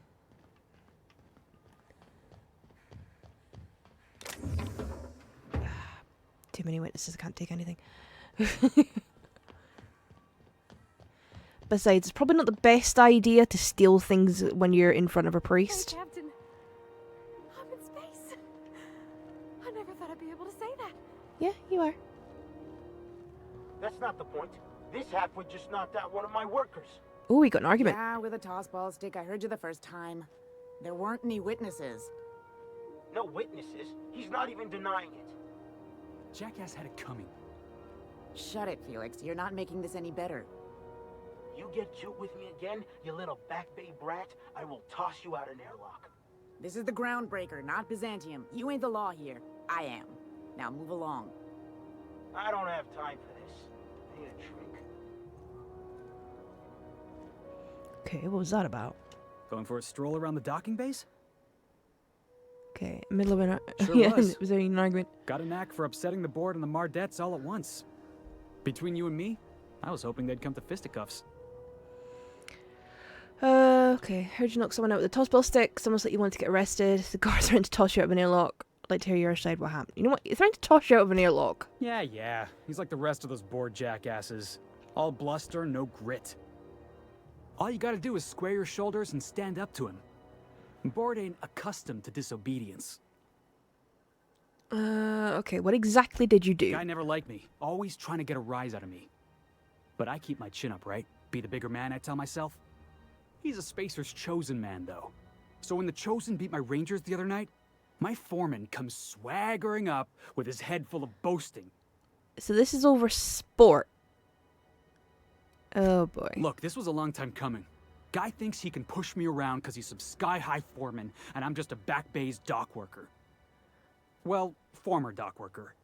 Too many witnesses, I can't take anything. Besides, it's probably not the best idea to steal things when you're in front of a priest. Hey, Captain. I'm in space. I never thought I'd be able to say that. Yeah, you are. That's not the point. This halfwit just knocked out one of my workers. Oh, we got an argument. Yeah, with a toss ball stick. I heard you the first time. There weren't any witnesses. No witnesses. He's not even denying it. Jackass had it coming. Shut it, Felix. You're not making this any better. You get cute with me again, you little back bay brat, I will toss you out an airlock. This is the Groundbreaker, not Byzantium. You ain't the law here. I am. Now move along. I don't have time for this. I need a drink. Okay, what was that about? Going for a stroll around the docking base? Okay, middle of an Sure yeah, was. was there an argument? Got a knack for upsetting the board and the Mardettes all at once. Between you and me, I was hoping they'd come to fisticuffs. Okay. Heard you knock someone out with a tossball stick. Someone's like you wanted to get arrested. The guards threatened to toss you out of an airlock. I'd like to hear your side. What happened? You know what? He's trying to toss you out of an airlock. Yeah. He's like the rest of those bored jackasses. All bluster, no grit. All you gotta do is square your shoulders and stand up to him. Bored ain't accustomed to disobedience. Okay. What exactly did you do? Guy never liked me. Always trying to get a rise out of me. But I keep my chin up, right? Be the bigger man, I tell myself. He's a Spacer's chosen man, though. So when the Chosen beat my Rangers the other night, my foreman comes swaggering up with his head full of boasting. So this is over sport. Oh boy. Look, this was a long time coming. Guy thinks he can push me around because he's some sky-high foreman, and I'm just a back bay's dock worker. Well, former dock worker.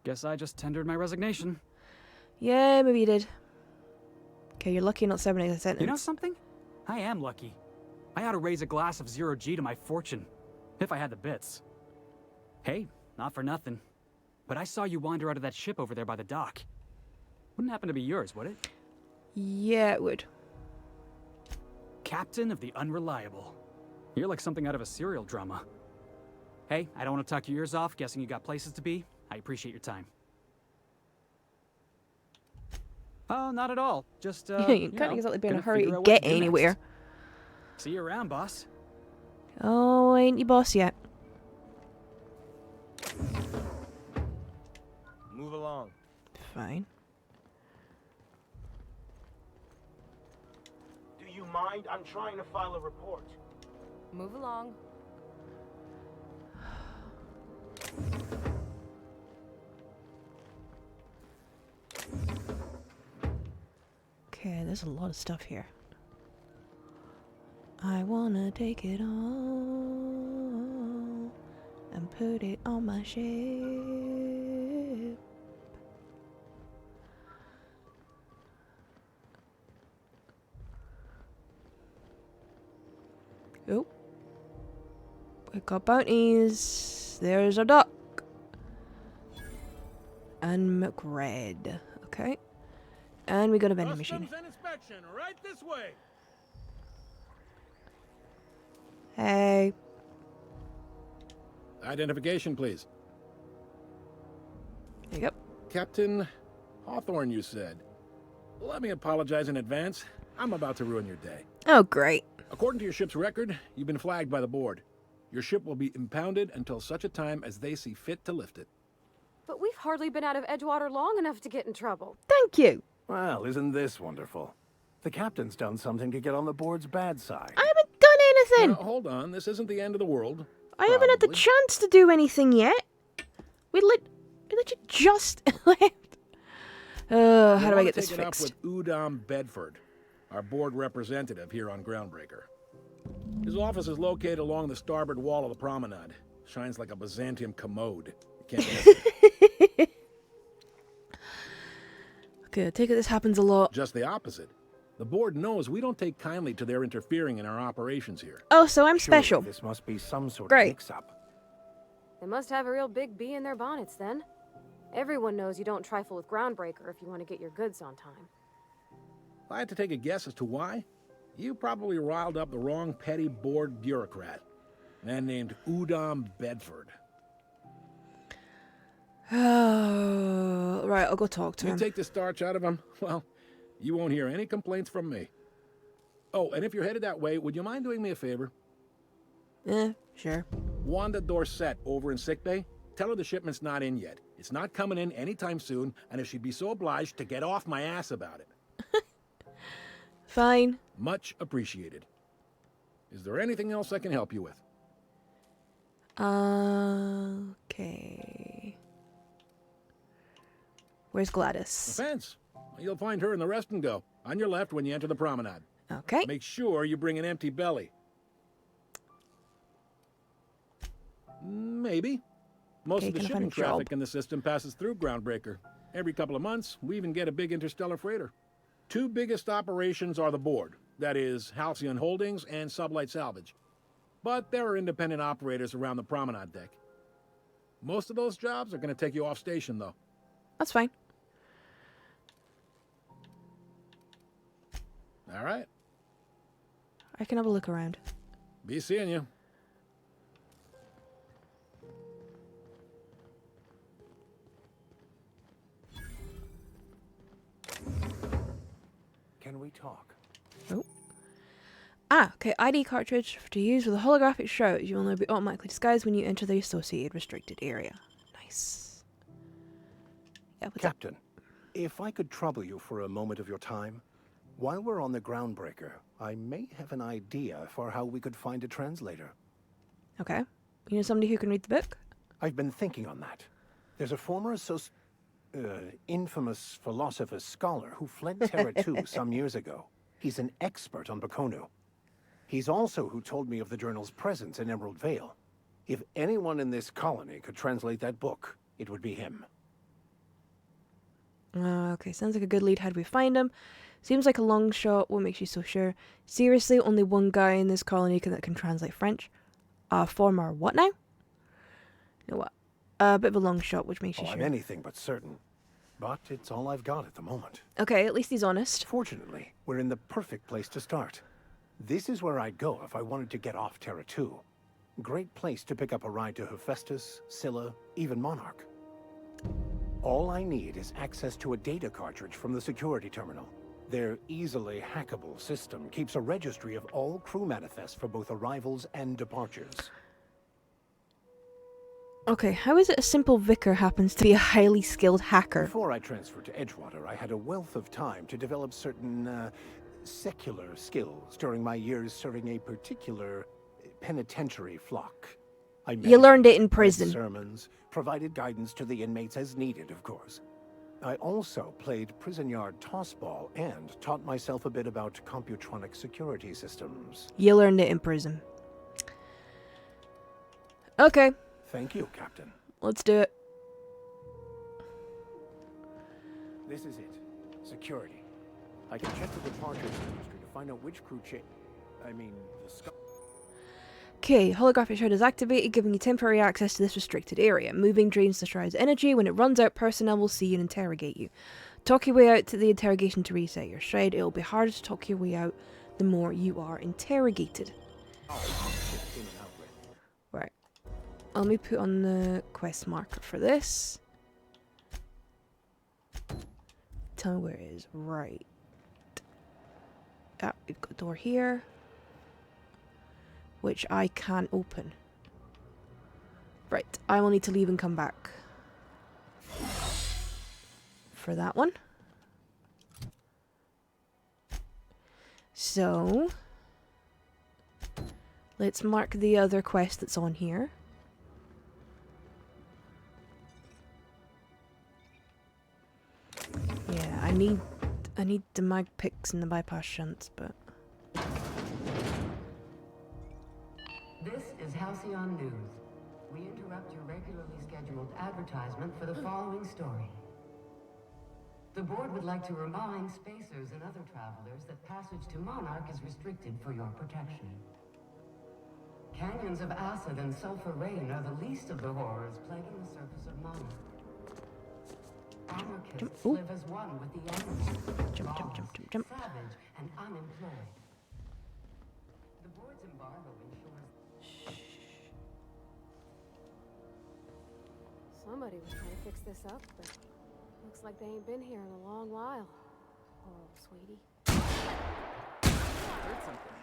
Guess I just tendered my resignation. Yeah, maybe you did. Okay, you're lucky you're not serving a sentence. You know something? I am lucky. I ought to raise a glass of 0G to my fortune. If I had the bits. Hey, not for nothing, but I saw you wander out of that ship over there by the dock. Wouldn't happen to be yours, would it? Yeah, it would. Captain of the Unreliable. You're like something out of a serial drama. Hey, I don't want to talk your ears off, guessing you got places to be. I appreciate your time. Oh, not at all. Just, you can't exactly be in a gonna hurry figure to out what get do next. anywhere. See you around, boss. Oh, ain't you boss yet? Move along. Fine. Do you mind? I'm trying to file a report. Move along. Okay, there's a lot of stuff here. I wanna take it all and put it on my ship. Oh. We got bounties. There's our duck. And McRed. Okay. And we got a vending machine. Customs and inspection, right this way. Hey. Identification, please. There you go. Captain Hawthorne, you said. Let me apologize in advance. I'm about to ruin your day. Oh, great. According to your ship's record, you've been flagged by the board. Your ship will be impounded until such a time as they see fit to lift it. But we've hardly been out of Edgewater long enough to get in trouble. Thank you. Well, isn't this wonderful? The captain's done something to get on the board's bad side. I haven't done anything. Now, hold on, this isn't the end of the world. I haven't had the Probably. chance to do anything yet. We literally just left. How do I get this Take it up fixed? with Udom Bedford, our board representative here on Groundbreaker. His office is located along the starboard wall of the promenade. Shines like a Byzantium commode. You can't miss it. Okay, I take it this happens a lot. Just the opposite. The board knows we don't take kindly to their interfering in our operations here. Oh, so I'm Surely special. This must be some sort Great. of mix-up. They must have a real big bee in their bonnets then. Everyone knows you don't trifle with Groundbreaker if you want to get your goods on time. If I had to take a guess as to why, you probably riled up the wrong petty board bureaucrat. A man named Udom Bedford. Oh, right, I'll go talk to You him. take the starch out of him, well, you won't hear any complaints from me. Oh, and if you're headed that way, would you mind doing me a favor? Sure. Wanda Dorset over in sickbay, tell her the shipment's not in yet. It's not coming in anytime soon, and if she'd be so obliged to get off my ass about it. Fine. Much appreciated. Is there anything else I can help you with? Okay. Where's Gladys? The fence. You'll find her in the rest and go, on your left when you enter the promenade. Okay. Make sure you bring an empty belly. Maybe. Most Okay, of the can I find shipping a job? traffic in the system passes through Groundbreaker. Every couple of months, we even get a big interstellar freighter. Two biggest operations are the board, that is, Halcyon Holdings and Sublight Salvage. But there are independent operators around the promenade deck. Most of those jobs are going to take you off station, though. That's fine. All right. I can have a look around. Be seeing you. Can we talk? Oh. Okay. ID cartridge to use with a holographic shroud. You will now be automatically disguised when you enter the associated restricted area. Nice. Yeah, what's up? Captain, if I could trouble you for a moment of your time, while we're on the Groundbreaker, I may have an idea for how we could find a translator. Okay. You know somebody who can read the book? I've been thinking on that. There's a former infamous philosopher scholar who fled Terra 2 some years ago. He's an expert on Bakonu. He's also who told me of the journal's presence in Emerald Vale. If anyone in this colony could translate that book, it would be him. Okay, sounds like a good lead. How do we find him? Seems like a long shot. What makes you so sure? Seriously, only one guy in this colony that can translate French. Former what now? You know what? A bit of a long shot, which makes you I'm sure. anything but certain. But it's all I've got at the moment. Okay, at least he's honest. Fortunately, we're in the perfect place to start. This is where I'd go if I wanted to get off Terra 2. Great place to pick up a ride to Hephaestus, Scylla, even Monarch. All I need is access to a data cartridge from the security terminal. Their easily hackable system keeps a registry of all crew manifests for both arrivals and departures. Okay, how is it a simple vicar happens to be a highly skilled hacker? Before I transferred to Edgewater, I had a wealth of time to develop certain, secular skills during my years serving a particular penitentiary flock. You learned it in read prison. sermons, provided guidance to the inmates as needed, of course. I also played prison yard tossball and taught myself a bit about computronic security systems. You learned it in prison. Okay, Thank you, Captain. let's do it. This is it. Security. I can check the departures registry to find out which crew the Okay, holographic shroud is activated, giving you temporary access to this restricted area. Moving drains the shroud's energy. When it runs out, personnel will see you and interrogate you. Talk your way out to the interrogation to reset your shroud. It will be harder to talk your way out the more you are interrogated. Right. Let me put on the quest marker for this. Tell me where it is. Right. Ah, we've got a door here, which I can open. Right, I will need to leave and come back for that one. So, let's mark the other quest that's on here. Yeah, I need the mag picks and the bypass shunts, but This is Halcyon News. We interrupt your regularly scheduled advertisement for the following story. The board would like to remind spacers and other travelers that passage to Monarch is restricted for your protection. Canyons of acid and sulfur rain are the least of the horrors plaguing the surface of Monarch. Anarchists live as one with the enemy, jump. Savage and unemployed. The board's embargo ensures... Somebody was trying to fix this up, but looks like they ain't been here in a long while. Poor old sweetie. Heard something.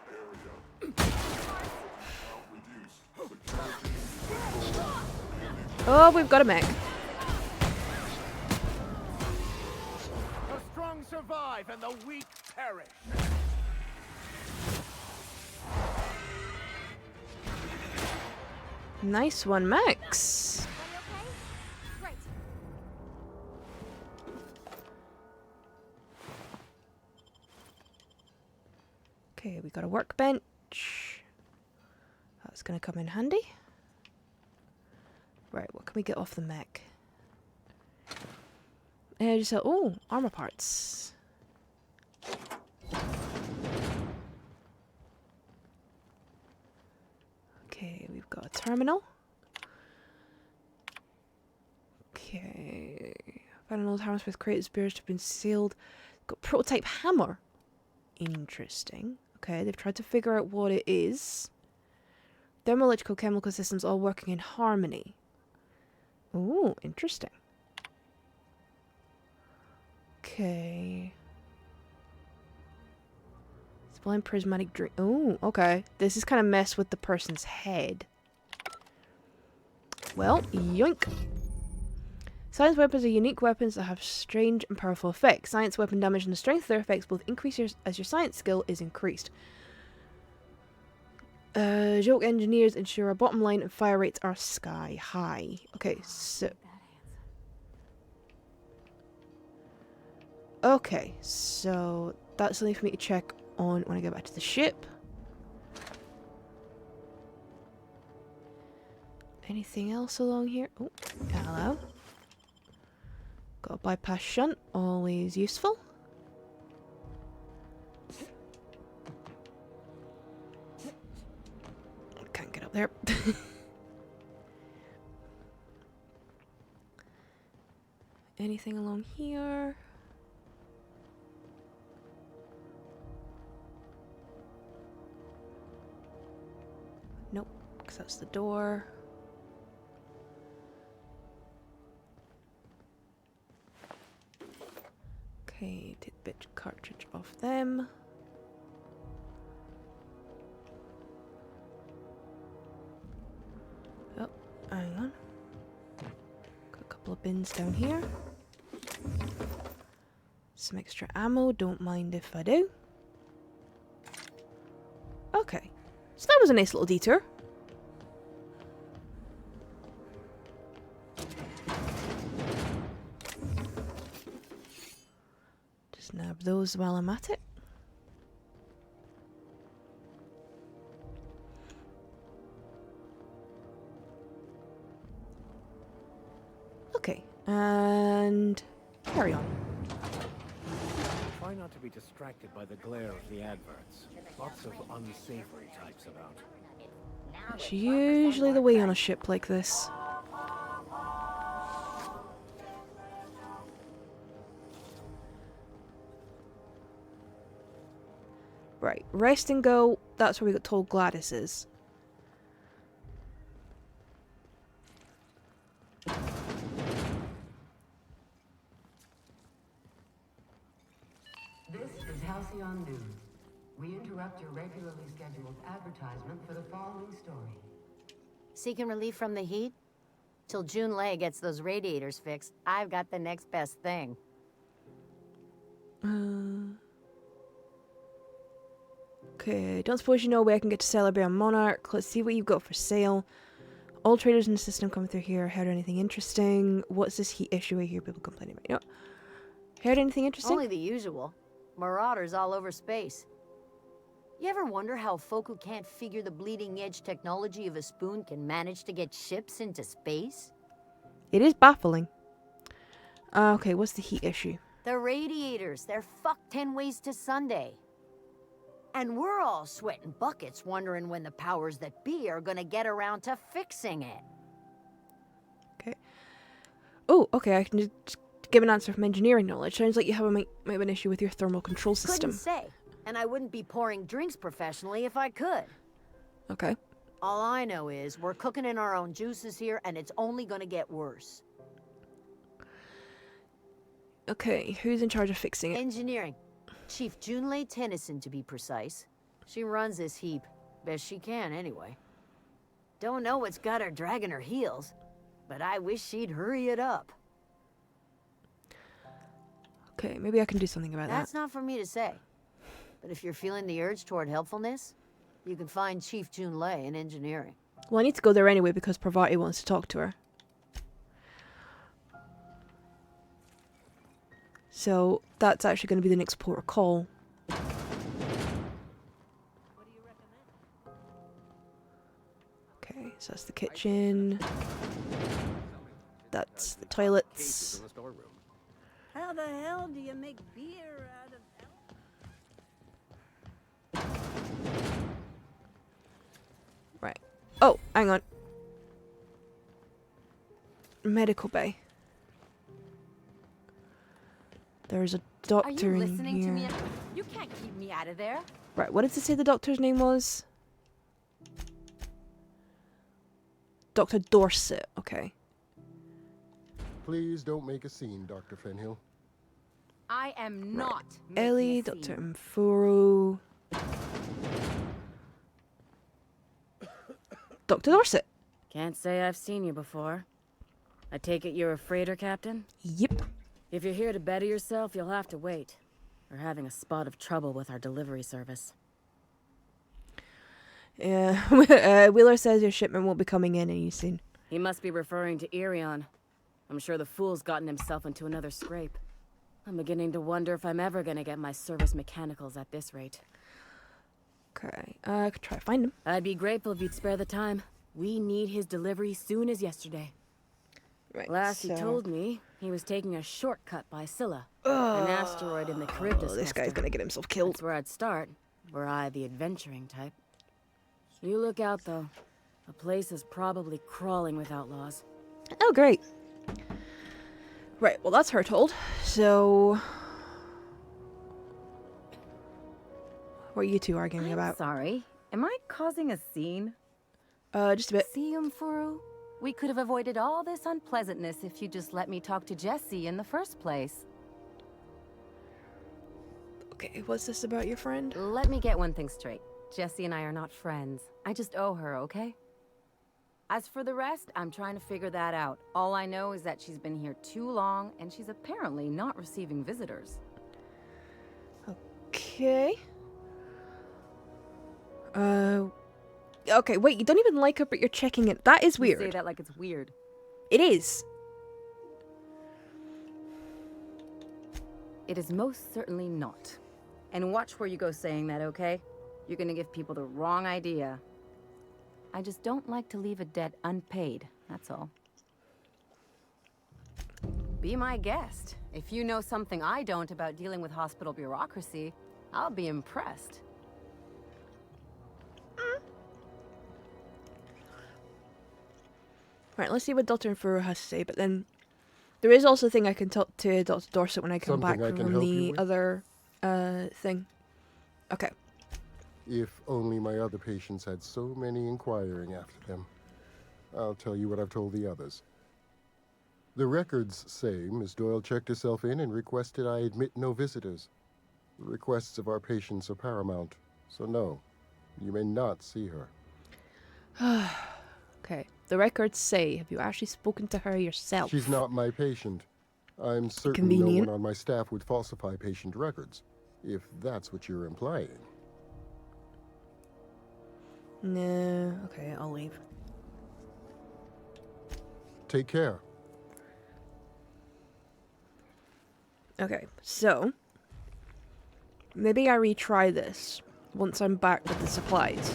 oh, we've got a mech. The strong survive and the weak perish. Nice one, Max. Okay, we got a workbench. That's gonna come in handy. Right, what can we get off the mech? And just oh, armor parts. Okay, we've got a terminal. Okay, found an old hammer with created spears to have been sealed. Got prototype hammer. Interesting. Okay, they've tried to figure out what it is. Thermoelectrical chemical systems all working in harmony. Ooh, interesting. Okay. Sublime prismatic dream. Ooh, okay. This is kind of mess with the person's head. Well, yoink. Science weapons are unique weapons that have strange and powerful effects. Science weapon damage and the strength of their effects both increase as your science skill is increased. Joke engineers ensure our bottom line and fire rates are sky high. Okay, so... Okay, so that's something for me to check on when I get back to the ship. Anything else along here? Oh, hello. Got a bypass shunt, always useful. Can't get up there. Anything along here? Nope, because that's the door. Okay, take the bit cartridge off them. Oh, hang on. Got a couple of bins down here. Some extra ammo, don't mind if I do. Okay, so that was a nice little detour. Just nab those while I'm at it. Okay, and carry on. Try not to be distracted by the glare of the adverts. Lots of unsavory types about. That's usually the way on a ship like this. Right, rest and go. That's where we got told Gladys is. This is Halcyon News. We interrupt your regularly scheduled advertisement for the following story. Seeking relief from the heat? Till June Lay gets those radiators fixed, I've got the next best thing. Okay, don't suppose you know where I can get to Celebrate Monarch. Let's see what you've got for sale. All traders in the system coming through here. Heard anything interesting? What's this heat issue I hear people complaining about? No. Heard anything interesting? Only the usual. Marauders all over space. You ever wonder how folk who can't figure the bleeding edge technology of a spoon can manage to get ships into space? It is baffling. Okay, what's the heat issue? The radiators, they're fucked 10 ways to Sunday. And we're all sweating buckets wondering when the powers that be are gonna get around to fixing it. Okay. Oh, okay, I can just give an answer from engineering knowledge. Sounds like you have might have an issue with your thermal control system. Couldn't say. And I wouldn't be pouring drinks professionally if I could. Okay. All I know is we're cooking in our own juices here, and it's only gonna get worse. Okay, who's in charge of fixing it? Engineering. Chief Junlei Tennyson, to be precise. She runs this heap. Best she can, anyway. Don't know what's got her dragging her heels, but I wish she'd hurry it up. Okay, maybe I can do something about That's that. not for me to say. But if you're feeling the urge toward helpfulness, you can find Chief Junlei in engineering. Well, I need to go there anyway because Pravati wants to talk to her. So that's actually going to be the next port of call. Okay, so that's the kitchen. That's the toilets. How the hell do you make beer out of... Right. Oh, hang on. Medical bay. There's a doctor in here. Are you listening to me? You can't keep me out of there. Right, what did it say the doctor's name was? Dr. Dorset, okay. Please don't make a scene, Dr. Fenhill. I am not Ellie, Dr. Mfuru. Dr. Dorset. Can't say I've seen you before. I take it you're a freighter captain? Yep. If you're here to better yourself, you'll have to wait. We're having a spot of trouble with our delivery service. Yeah, Wheeler says your shipment won't be coming in any soon. He must be referring to Irion. I'm sure the fool's gotten himself into another scrape. I'm beginning to wonder if I'm ever gonna get my service mechanicals at this rate. Okay, I could try to find him. I'd be grateful if you'd spare the time. We need his delivery soon as yesterday. Right, Last he told me, he was taking a shortcut by Scylla, an asteroid in the Charybdis. This guy's gonna get himself killed. That's where I'd start, were I the adventuring type. You look out, though. The place is probably crawling with outlaws. Oh, great. Right, well that's her told. So... What are you two arguing about? Sorry. Am I causing a scene? Just a bit. See, Furu? We could have avoided all this unpleasantness if you just let me talk to Jesse in the first place. Okay, what's this about your friend? Let me get one thing straight. Jesse and I are not friends. I just owe her, okay? As for the rest, I'm trying to figure that out. All I know is that she's been here too long, and she's apparently not receiving visitors. Okay. Okay, wait, you don't even like her, but you're checking it. That is weird. You say that like it's weird. It is. It is most certainly not. And watch where you go saying that, okay? You're gonna give people the wrong idea. I just don't like to leave a debt unpaid, that's all. Be my guest. If you know something I don't about dealing with hospital bureaucracy, I'll be impressed. Right, let's see what Dr. Furu has to say, but then there is also a thing I can talk to Dr. Dorset when I come back from the other thing. Okay. If only my other patients had so many inquiring after them. I'll tell you what I've told the others. The records say Miss Doyle checked herself in and requested I admit no visitors. The requests of our patients are paramount, so no, you may not see her. Okay. The records say, have you actually spoken to her yourself? She's not my patient. I'm certain no one on my staff would falsify patient records, if that's what you're implying. No. Okay, I'll leave. Take care. Okay, so maybe I retry this once I'm back with the supplies.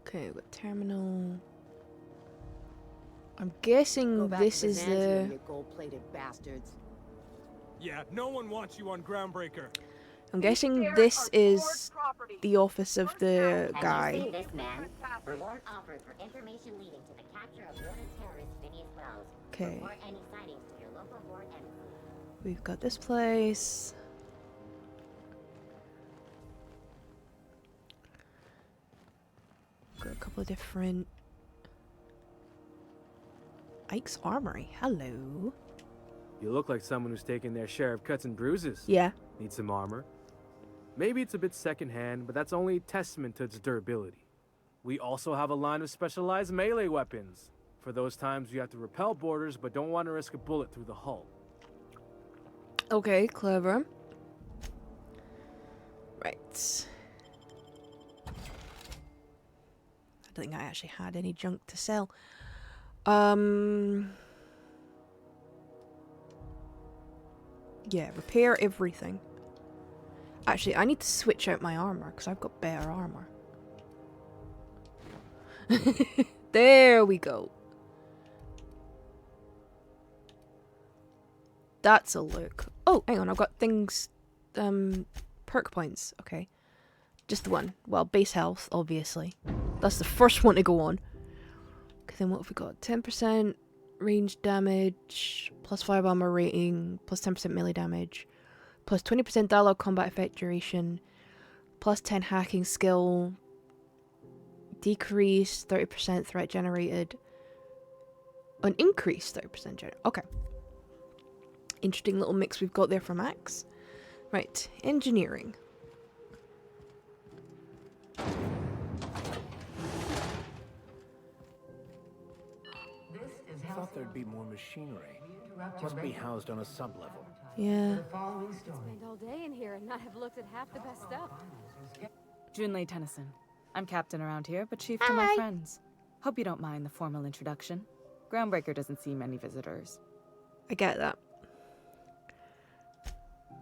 Okay, what terminal? I'm guessing this is the... You gold-plated bastards. Yeah, no one wants you on Groundbreaker. I'm guessing this is the office of the guy. Have you seen this man? Reward offered for information leading to the capture of wanted terrorist Phineas Wells. Okay. Report any sightings to your local board embassy. We've got this place. Got a couple of different... Ike's Armory. Hello. You look like someone who's taken their share of cuts and bruises. Yeah. Need some armor. Maybe it's a bit secondhand, but that's only testament to its durability. We also have a line of specialized melee weapons. For those times you have to repel boarders, but don't want to risk a bullet through the hull. Okay, clever. Right. I don't think I actually had any junk to sell. Yeah, repair everything. Actually, I need to switch out my armor, because I've got better armor. There we go. That's a look. Oh, hang on, I've got things... perk points. Okay. Just the one. Well, base health, obviously. That's the first one to go on. Okay, then what have we got? 10% range damage, plus 5 armor rating, plus 10% melee damage, plus 20% dialogue combat effect duration, plus 10 hacking skill, decrease 30% threat generated, an increase 30% generated. Okay. Interesting little mix we've got there for Max. Right, engineering. I thought there'd be more machinery. Must be housed on a sublevel. Yeah. Spend all day in here and not have looked at half the best stuff. Junlei Tennyson. I'm captain around here, but chief to my friends. Hope you don't mind the formal introduction. Groundbreaker doesn't see many visitors. I get that.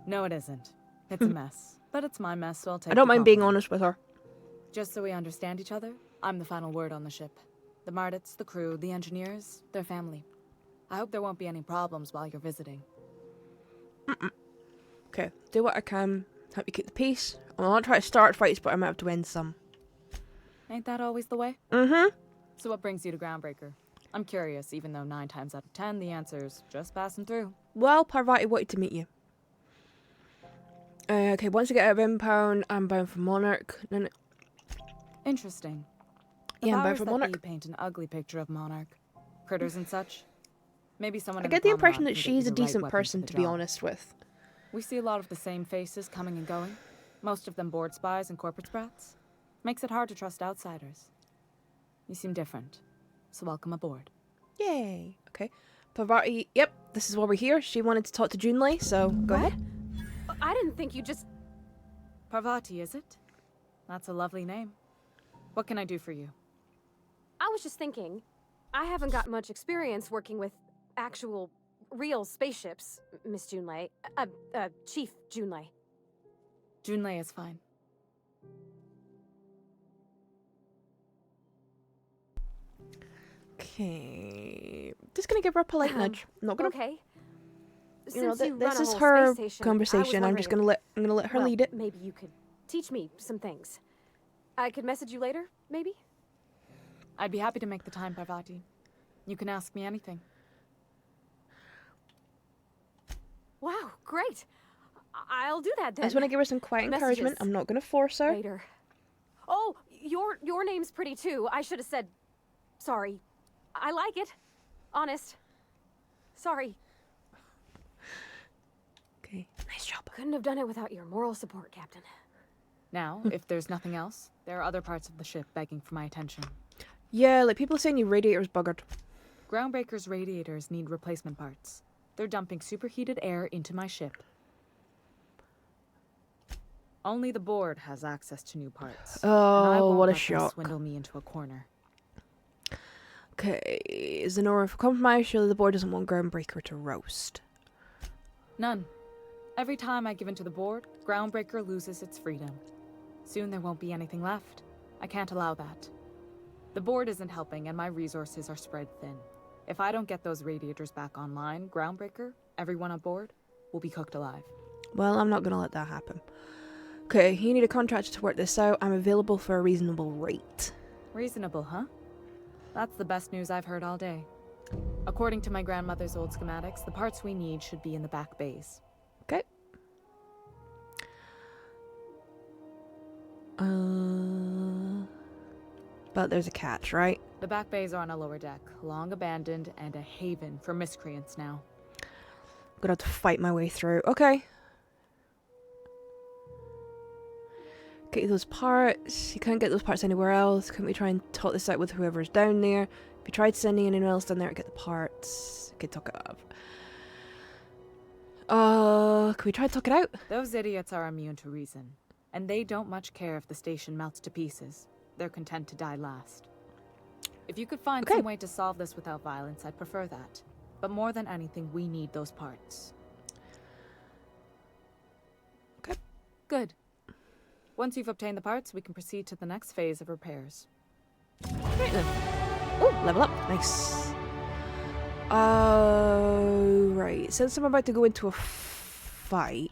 No, it isn't. It's a mess. But it's my mess, so I'll take I don't the mind being compliment. honest with her. Just so we understand each other, I'm the final word on the ship. The Mardits, the crew, the engineers, their family. I hope there won't be any problems while you're visiting. Okay, do what I can. Help you keep the peace. I'm not trying to start fights, but I might have to end some. Ain't that always the way? Mm-hmm. So what brings you to Groundbreaker? I'm curious, even though 9 times out of 10 the answer's just passing through. Well, Parvati wanted to meet you. Okay, once I get out of Impound, I'm bound for Monarch. No. Interesting. The Yeah, I'm bound powers for that Monarch. be paint an ugly picture of Monarch. Critters and such. Maybe someone I in get the impression promenade that can get you she's a the right decent weapon person, for the to be job. honest with. We see a lot of the same faces coming and going. Most of them board spies and corporate sprats. Makes it hard to trust outsiders. You seem different, so welcome aboard. Yay. Okay. Parvati, yep, this is why we're here. She wanted to talk to Junlei, so go ahead. I didn't think you just... Parvati, is it? That's a lovely name. What can I do for you? I was just thinking, I haven't got much experience working with actual, real spaceships, Miss Junlei. Chief Junlei. Junlei is fine. Okay. Just gonna give her a polite nudge. I'm not gonna. Okay. You know, Since you this run a is whole her space station, conversation. I'm just gonna let her lead it. Maybe you could teach me some things. I could message you later, maybe? I'd be happy to make the time, Parvati. You can ask me anything. Wow, great. I'll do that then. I just want to give her some quiet encouragement. Messages I'm not gonna force her. later. Oh, your name's pretty too. I should have said sorry. I like it. Honest. Sorry. Okay. Nice job. Couldn't have done it without your moral support, Captain. Now, if there's nothing else, there are other parts of the ship begging for my attention. Yeah, like people saying your radiator's buggered. Groundbreaker's radiators need replacement parts. They're dumping superheated air into my ship. Only the board has access to new parts. and I Oh, won't what a let them shock. swindle me into a corner. Okay, Zenora, for compromise, surely the board doesn't want Groundbreaker to roast. None. Every time I give in to the board, Groundbreaker loses its freedom. Soon there won't be anything left. I can't allow that. The board isn't helping and my resources are spread thin. If I don't get those radiators back online, Groundbreaker, everyone on board, will be cooked alive. Well, I'm not gonna let that happen. Okay, you need a contractor to work this out. I'm available for a reasonable rate. Reasonable, huh? That's the best news I've heard all day. According to my grandmother's old schematics, the parts we need should be in the back bays. Okay. But there's a catch, right? The back bays are on a lower deck, long abandoned and a haven for miscreants now. Gonna have to fight my way through. Okay. Get you those parts. You can't get those parts anywhere else. Couldn't we try and talk this out with whoever's down there? If you tried sending anyone else down there to get the parts, okay, talk it up. Can we try to talk it out? Those idiots are immune to reason, and they don't much care if the station melts to pieces. They're content to die last. If you could find some way to solve this without violence, I'd prefer that. But more than anything, we need those parts. Okay. Good. Once you've obtained the parts, we can proceed to the next phase of repairs. Right then. Oh, level up. Nice. Right. Since I'm about to go into a fight,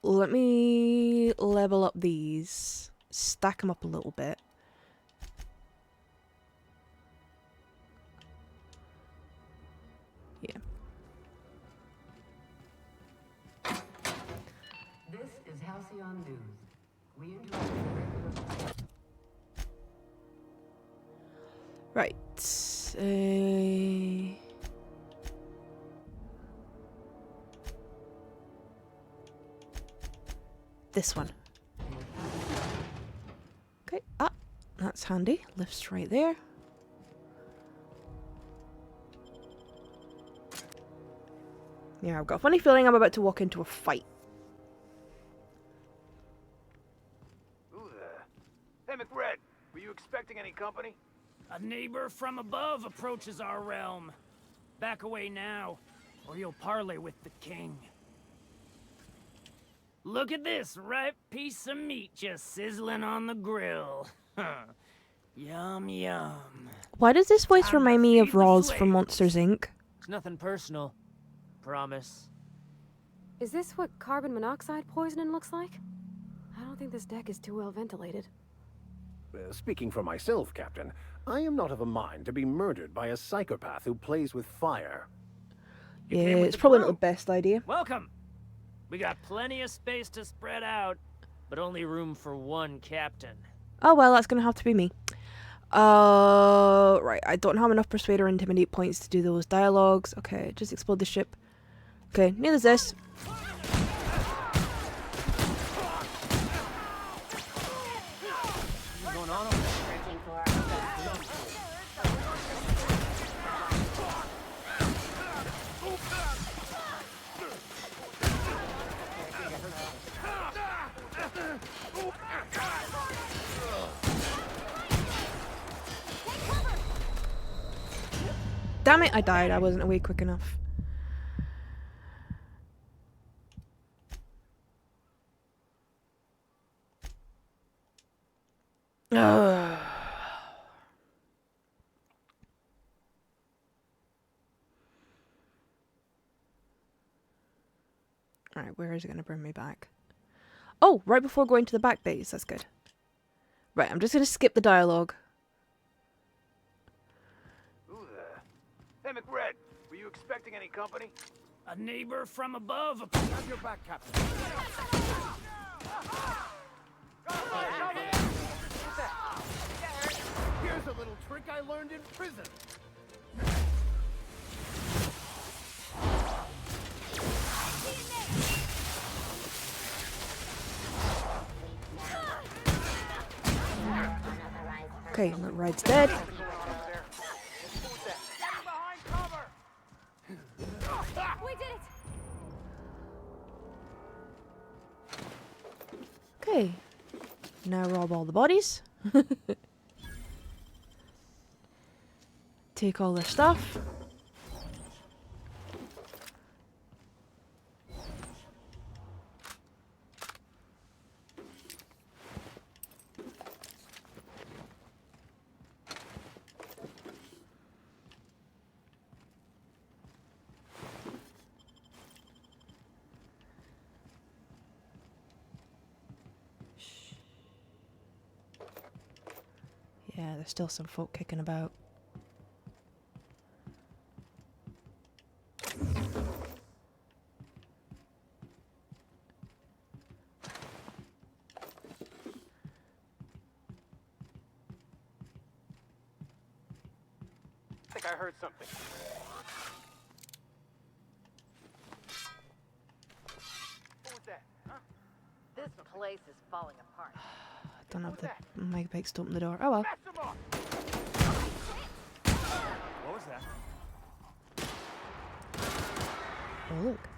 let me level up these. Stack them up a little bit. Yeah. This is Halcyon News. We interrupt your regular... Right. This one. Okay. Ah, that's handy. Lifts right there. Yeah, I've got a funny feeling I'm about to walk into a fight. Who the... Hey, McRed, were you expecting any company? A neighbor from above approaches our realm. Back away now, or you'll parley with the king. Look at this ripe piece of meat just sizzling on the grill. Yum, yum. Why does this voice remind me of Roz from Monsters, Inc.? It's nothing personal. Promise. Is this what carbon monoxide poisoning looks like? I don't think this deck is too well ventilated. Speaking for myself, Captain, I am not of a mind to be murdered by a psychopath who plays with fire. Yeah, it's probably not the best idea. Welcome! We got plenty of space to spread out, but only room for one captain. Oh well, that's gonna have to be me. Right, I don't have enough persuade or intimidate points to do those dialogues. Okay, just explode the ship. Okay, neither is this. What's going on over there? Damn it, I died. I wasn't away quick enough. Ugh. Alright, where is it going to bring me back? Oh, right before going to the back base. That's good. Right, I'm just going to skip the dialogue. Who the? Hey, McRed, were you expecting any company? A neighbor from above. Have your back, Captain. Here's a little trick I learned in prison. Okay, McRed's dead. We did it! Okay. Now rob all the bodies. Take all their stuff. Yeah, there's still some folk kicking about. I think I heard something. What was that? Huh? This place is falling apart. I don't have the mega bikes to open the door. Oh well. What was that? Oh look.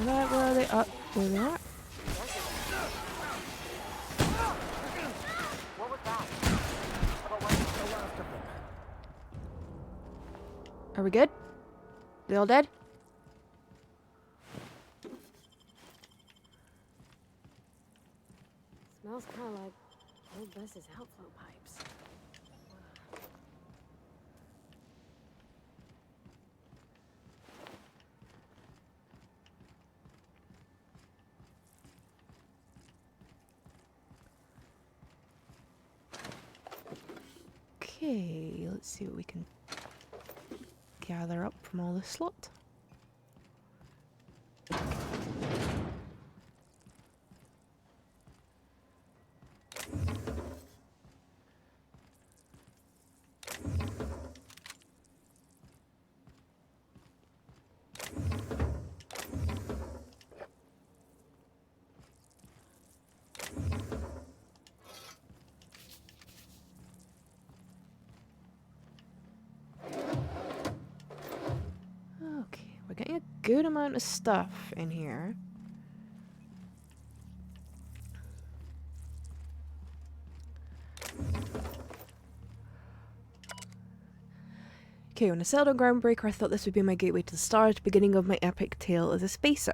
Where are they? Up where they are. What was that? Are we good? They all dead? Smells kind of like old Bess's outflow pipes. Okay, let's see what we can gather up from all this slot. Okay, we're getting a good amount of stuff in here. Okay, when I settled on Groundbreaker, I thought this would be my gateway to the stars, beginning of my epic tale as a spacer.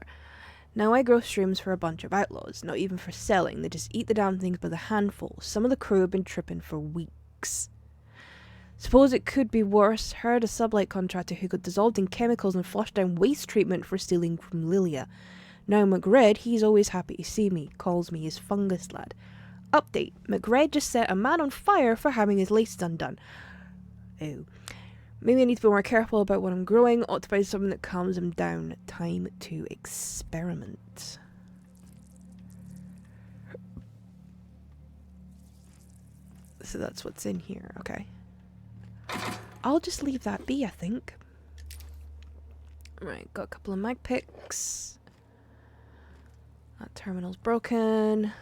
Now I grow shrooms for a bunch of outlaws, not even for selling, they just eat the damn things by the handful. Some of the crew have been tripping for weeks. Suppose it could be worse. Heard a sublight contractor who got dissolved in chemicals and flushed down waste treatment for stealing from Lilia. Now McRed, he's always happy to see me, calls me his fungus lad. Update, McRed just set a man on fire for having his laces undone. Oh. Maybe I need to be more careful about what I'm growing, ought to find something that calms him down. Time to experiment. So that's what's in here, okay. I'll just leave that be, I think. Right, got a couple of mag picks. That terminal's broken.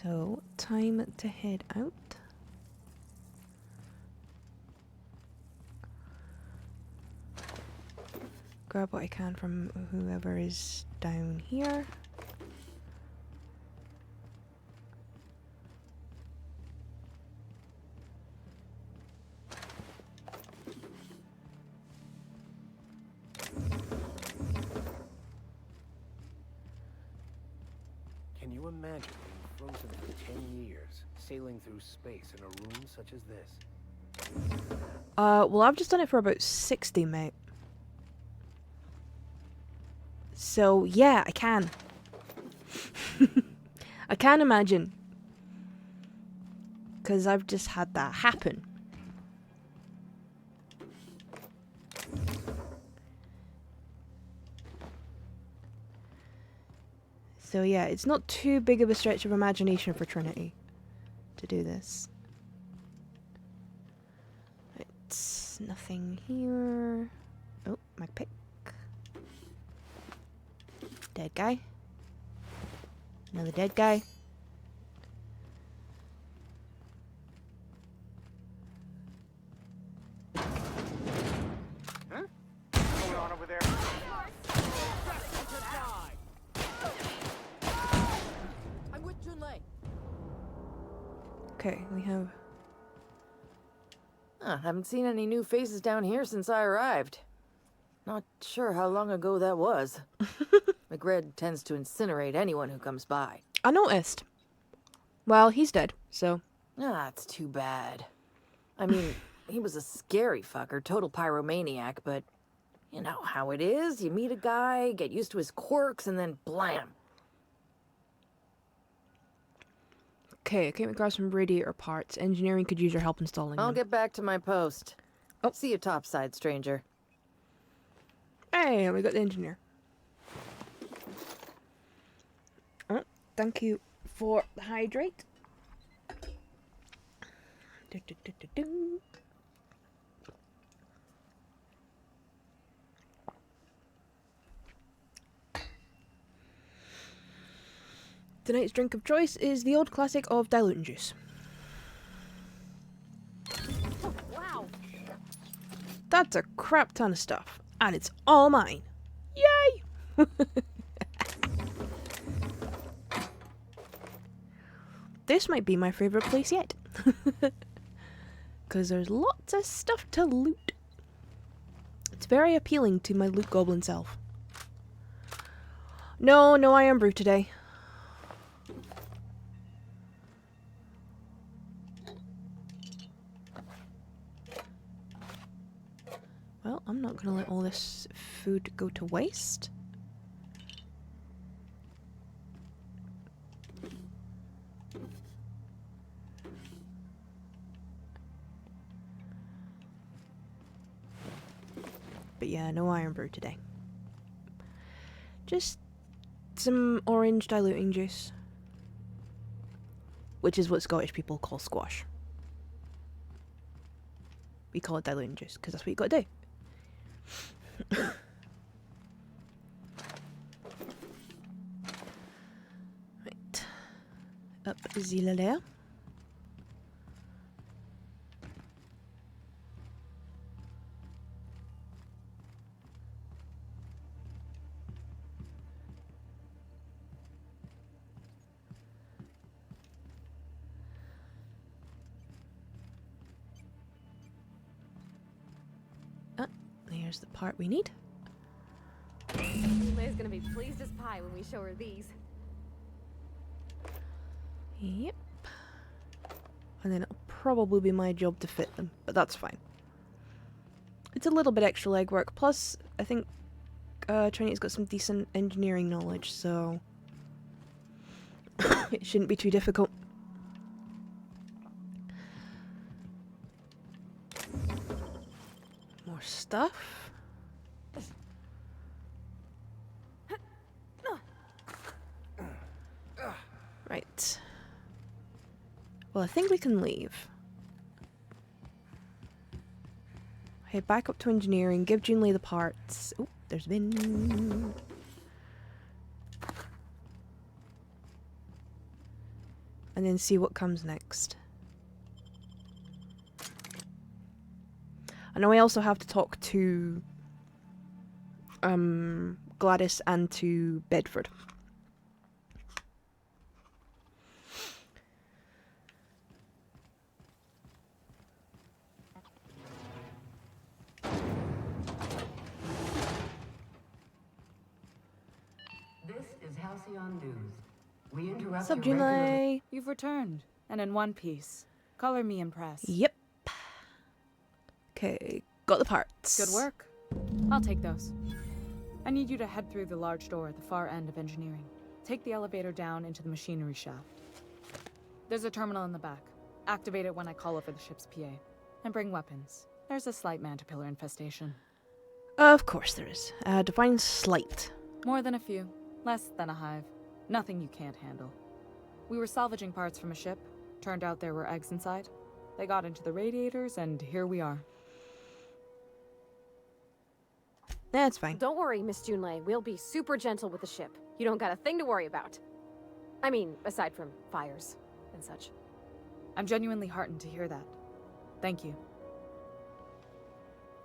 So, time to head out. Grab what I can from whoever is down here. Can you imagine being frozen for 10 years, sailing through space in a room such as this? Well, I've just done it for about 60, mate. So, yeah, I can. I can imagine. Because I've just had that happen. So yeah, it's not too big of a stretch of imagination for Trinity to do this. It's nothing here. Oh, my pick. Dead guy. Another dead guy. Huh? What's going on over there? I'm with Junlei. Okay, we have... Haven't seen any new faces down here since I arrived. Not sure how long ago that was. McRed tends to incinerate anyone who comes by. I noticed. Well, he's dead, so... It's too bad. I mean, he was a scary fucker, total pyromaniac, but... You know how it is. You meet a guy, get used to his quirks, and then blam. Okay, I came across some radiator parts. Engineering could use your help installing I'll them. get back to my post. Oh. See you topside, stranger. Hey, we got the engineer. Oh, thank you for the hydrate. Do, do, do, do, do. Tonight's drink of choice is the old classic of diluting juice. Wow. That's a crap ton of stuff, and it's all mine. Yay! This might be my favorite place yet. Because there's lots of stuff to loot. It's very appealing to my loot goblin self. No iron brew today. Well, I'm not gonna let all this food go to waste. But yeah, no iron brew today. Just some orange diluting juice. Which is what Scottish people call squash. We call it diluting juice, because that's what you gotta do. Right. Up the ladder. there's the part we need. Liz gonna be pleased as pie when we show her these. Yep. And then it'll probably be my job to fit them, but that's fine. It's a little bit extra legwork, plus I think Trinity's got some decent engineering knowledge, so it shouldn't be too difficult. More stuff. Right. Well, I think we can leave. Head back up to engineering, give Junlei the parts. Oh, there's been... And then see what comes next. I know I also have to talk to Gladys and to Bedford. This is Halcyon News. We interrupt What's up, your regular- Junlei? You've returned, and in one piece. Color me impressed. Yep. Okay, got the parts. Good work. I'll take those. I need you to head through the large door at the far end of engineering. Take the elevator down into the machinery shaft. There's a terminal in the back. Activate it when I call over the ship's PA. And bring weapons. There's a slight mantipillar infestation. Of course there is. Define slight. More than a few. Less than a hive. Nothing you can't handle. We were salvaging parts from a ship. Turned out there were eggs inside. They got into the radiators, and here we are. That's fine. Don't worry, Miss Junlei. We'll be super gentle with the ship. You don't got a thing to worry about. I mean, aside from fires and such. I'm genuinely heartened to hear that. Thank you.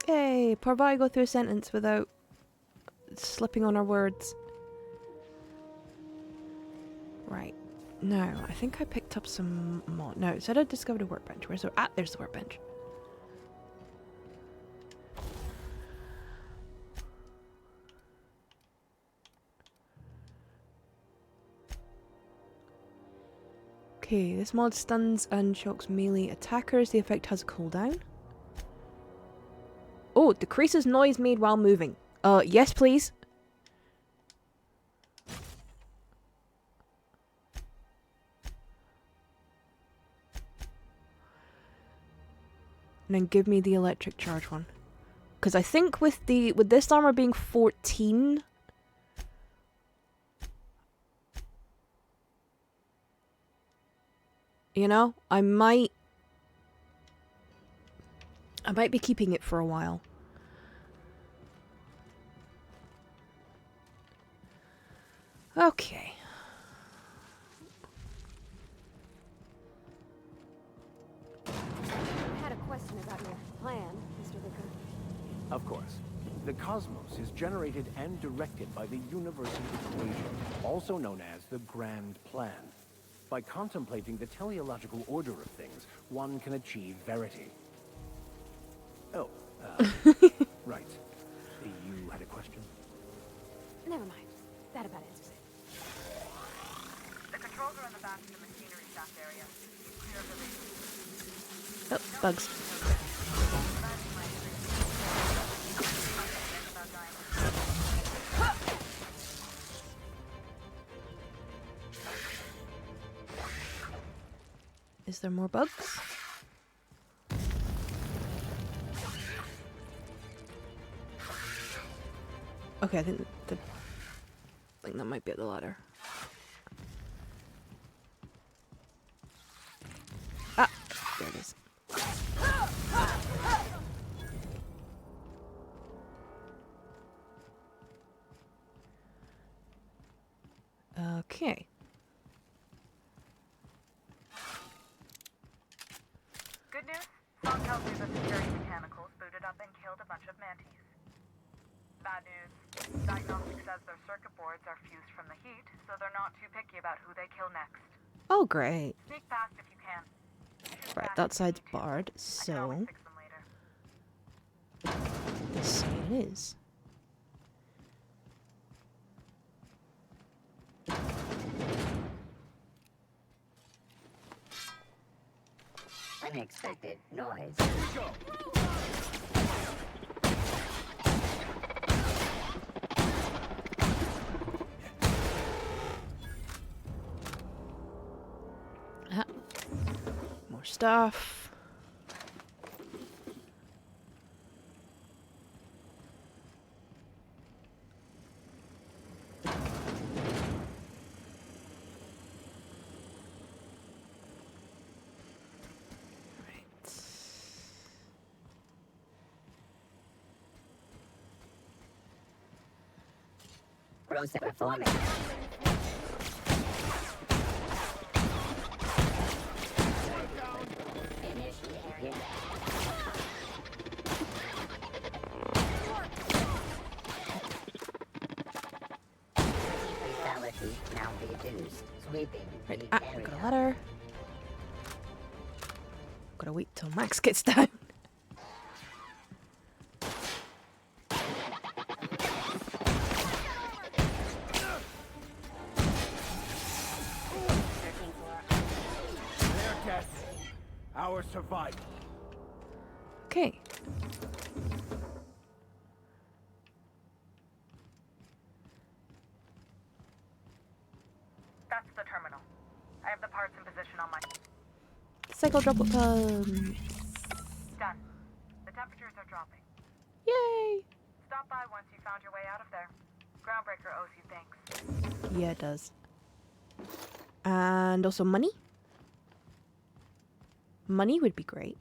Hey, Parvati go through a sentence without slipping on our words. Right. Now, I think I picked up some more. No, it said I discovered a workbench. Where's the... Ah, there's the workbench. Okay, this mod stuns and shocks melee attackers. The effect has a cooldown. Oh, decreases noise made while moving. Yes, please. And then give me the electric charge one. Because I think with this armor being 14... You know, I might be keeping it for a while. Okay. I had a question about your plan, Mr. Vicker. Of course. The cosmos is generated and directed by the universal equation, also known as the Grand Plan. By contemplating the teleological order of things, one can achieve verity. Oh, right. You had a question? Never mind. That about answers it. The controls are in the back of the machinery shaft area. Clear of the Oh, bugs. Is there more bugs? Okay, I think that might be at the ladder. Ah, there it is. Okay. Good news? Song tells me the security mechanicals booted up and killed a bunch of mantis. Bad news. Diagnostics says their circuit boards are fused from the heat, so they're not too picky about who they kill next. Oh, great. Sneak past if you can. Right, that side's barred, so... This side is. Unexpected noise. Ah. More stuff. Process performing. Initiating. Lethality now reduced. Sweeping. Right, the got area. a letter. Gotta wait till Max gets down. Their death, our survival. Okay. That's the terminal. I have the parts in position on my... Cycle droplet pump. Done. The temperatures are dropping. Yay! Stop by once you found your way out of there. Groundbreaker owes you thanks. Yeah, it does. And also money. Money would be great.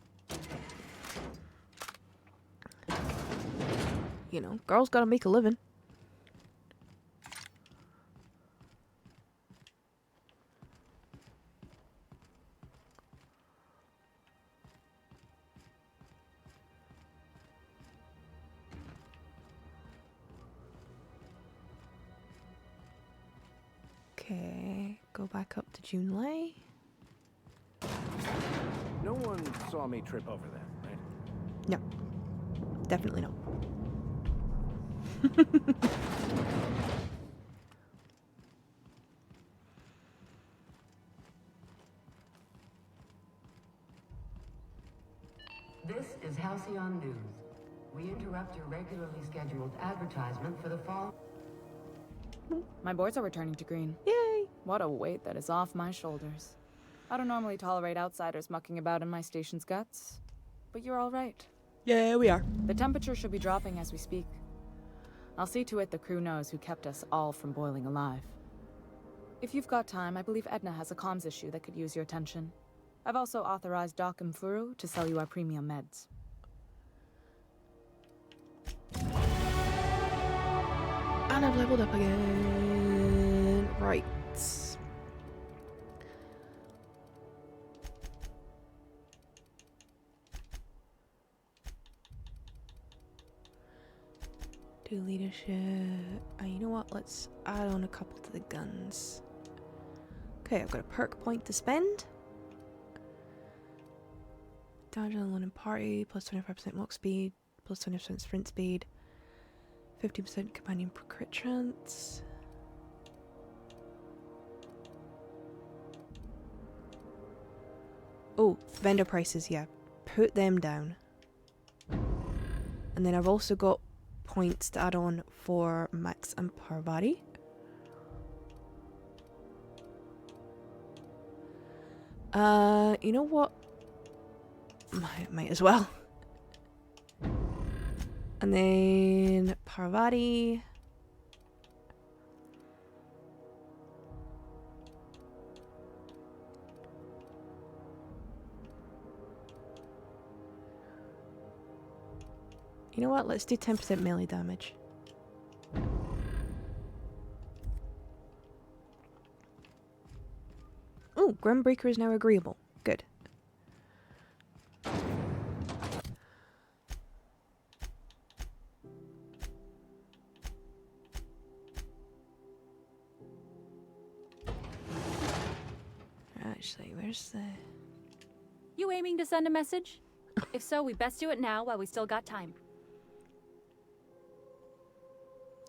You know, girls gotta make a living. Okay, go back up to Junlei. No one saw me trip over that, right? No, definitely not. This is Halcyon News. We interrupt your regularly scheduled advertisement for the fall. My boards are returning to green. Yay! What a weight that is off my shoulders. I don't normally tolerate outsiders mucking about in my station's guts, but you're all right. Yeah, we are. The temperature should be dropping as we speak. I'll see to it the crew knows who kept us all from boiling alive. If you've got time, I believe Edna has a comms issue that could use your attention. I've also authorized Doc and Furu to sell you our premium meds. And I've leveled up again. Right. Do leadership. You know what? Let's add on a couple to the guns. Okay, I've got a perk point to spend. Damage on London party, plus 25% walk speed, plus 20% sprint speed, 50% companion crit chance. Oh, vendor prices, yeah. Put them down. And then I've also got points to add on for Max and Parvati. You know what? Might as well. And then Parvati. You know what? Let's do 10% melee damage. Oh, Groundbreaker is now agreeable. Good. Actually, where's the... You aiming to send a message? If so, we best do it now while we still got time.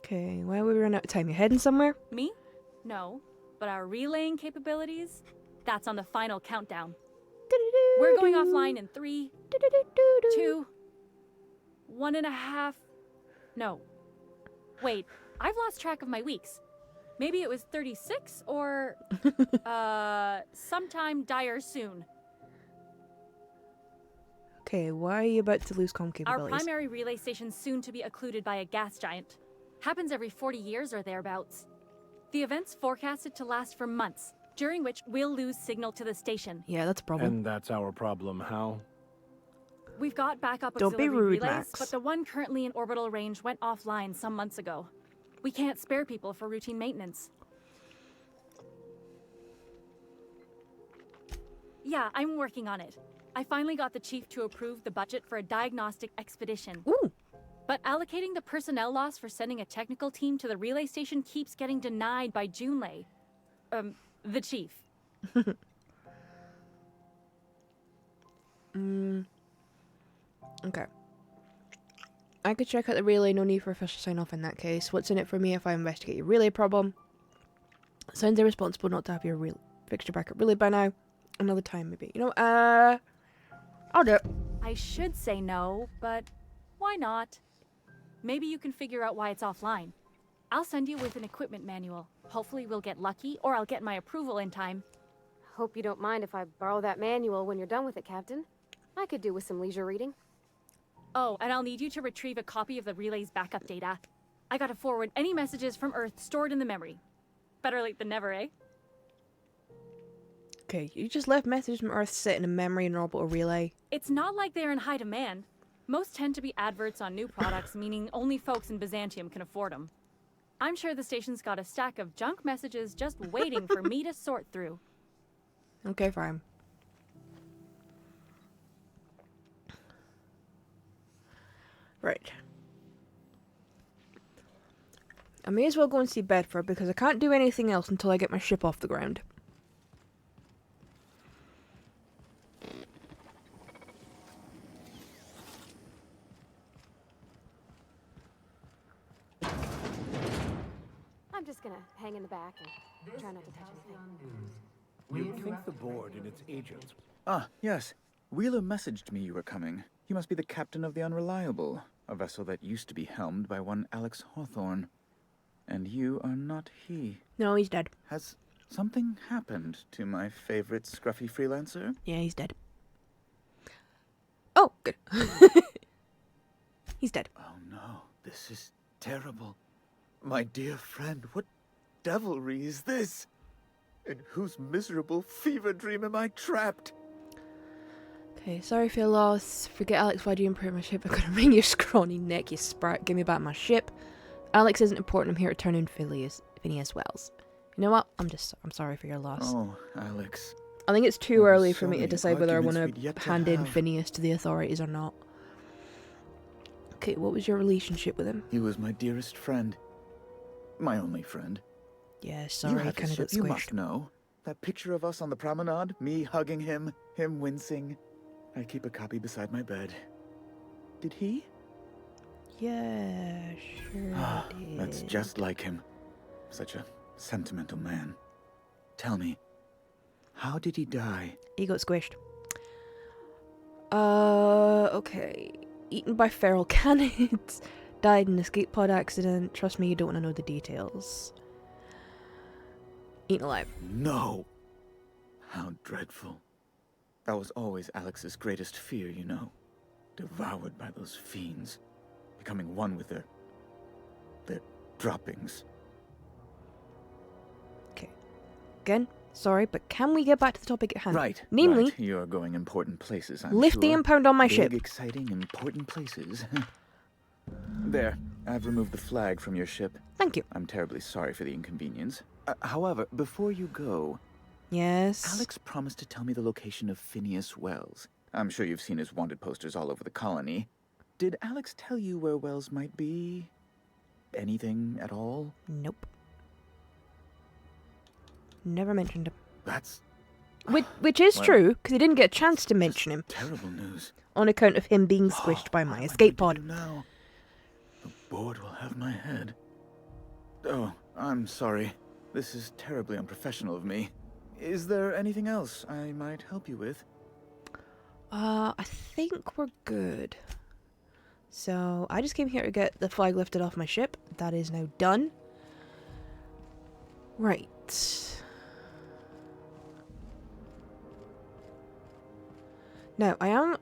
Okay, why would we run out of time? You heading somewhere? Me? No. But our relaying capabilities? That's on the final countdown. We're going offline in 3, 2, 1.5. No. Wait, I've lost track of my weeks. Maybe it was 36 or sometime dire soon. Okay, why are you about to lose comm Our capabilities? primary relay station's soon to be occluded by a gas giant. Happens every 40 years or thereabouts. The event's forecasted to last for months, during which we'll lose signal to the station. Yeah, that's a problem. And that's our problem. How? We've got backup Don't be auxiliary rude, relays, Max. but the one currently in orbital range went offline some months ago. We can't spare people for routine maintenance. Yeah, I'm working on it. I finally got the chief to approve the budget for a diagnostic expedition. Ooh. But allocating the personnel loss for sending a technical team to the relay station keeps getting denied by Junlei. The chief. Okay. I could check out the relay, no need for official sign-off in that case. What's in it for me if I investigate your relay problem? Sounds irresponsible not to have your fixture back up relay by now. Another time, maybe. You know, I'll do it. I should say no, but why not? Maybe you can figure out why it's offline. I'll send you with an equipment manual. Hopefully we'll get lucky, or I'll get my approval in time. Hope you don't mind if I borrow that manual when you're done with it, Captain. I could do with some leisure reading. Oh, and I'll need you to retrieve a copy of the relay's backup data. I gotta forward any messages from Earth stored in the memory. Better late than never, eh? Okay, you just left messages from Earth set in a memory and orbital relay. It's not like they're in high demand. Most tend to be adverts on new products, meaning only folks in Byzantium can afford them. I'm sure the station's got a stack of junk messages just waiting for me to sort through. Okay, fine. Right. I may as well go and see Bedford because I can't do anything else until I get my ship off the ground. I'm just gonna hang in the back and try not to touch anything. You'd think the board and its agents. Ah, yes. Wheeler messaged me you were coming. You must be the captain of the Unreliable, a vessel that used to be helmed by one Alex Hawthorne. And you are not he. No, he's dead. Has something happened to my favorite scruffy freelancer? Yeah, he's dead. Oh, good. He's dead. Oh no, this is terrible. My dear friend, what devilry is this? In whose miserable fever dream am I trapped? Okay, sorry for your loss. Forget Alex, why do you improve my ship? I'm gonna wring your scrawny neck, you sprat. Give me back my ship. Alex isn't important. I'm here to turn in Phineas Wells. You know what? I'm sorry for your loss. Oh, Alex. I think it's too early for me to decide whether I want arguments we'd yet to to hand in have. Phineas to the authorities or not. Okay, what was your relationship with him? He was my dearest friend. My only friend. Yeah, You sorry, had kind this of got ship, you squished. must know. That picture of us on the promenade, me hugging him, him wincing. I keep a copy beside my bed. Did he? Yeah, sure. I That's did. just like him. Such a sentimental man. Tell me, how did he die? He got squished. Okay. Eaten by feral canids. Died in an escape pod accident. Trust me, you don't want to know the details. Eaten alive. No! How dreadful. That was always Alex's greatest fear, you know. Devoured by those fiends. Becoming one with their droppings. Again, sorry, but can we get back to the topic at hand? Right. Namely, right. You're going important places, I'm lift sure. the impound on my Big, ship. exciting, important places. There, I've removed the flag from your ship. Thank you. I'm terribly sorry for the inconvenience. However, before you go... Yes? Alex promised to tell me the location of Phineas Wells. I'm sure you've seen his wanted posters all over the colony. Did Alex tell you where Wells might be? Anything at all? Nope. Never mentioned him. That's... Which is Well, true, because he didn't get a chance to mention him. Terrible news. On account of him being squished by my escape pod. Now, the board will have my head. Oh, I'm sorry. This is terribly unprofessional of me. Is there anything else I might help you with? I think we're good. So, I just came here to get the flag lifted off my ship. That is now done. Right. Now,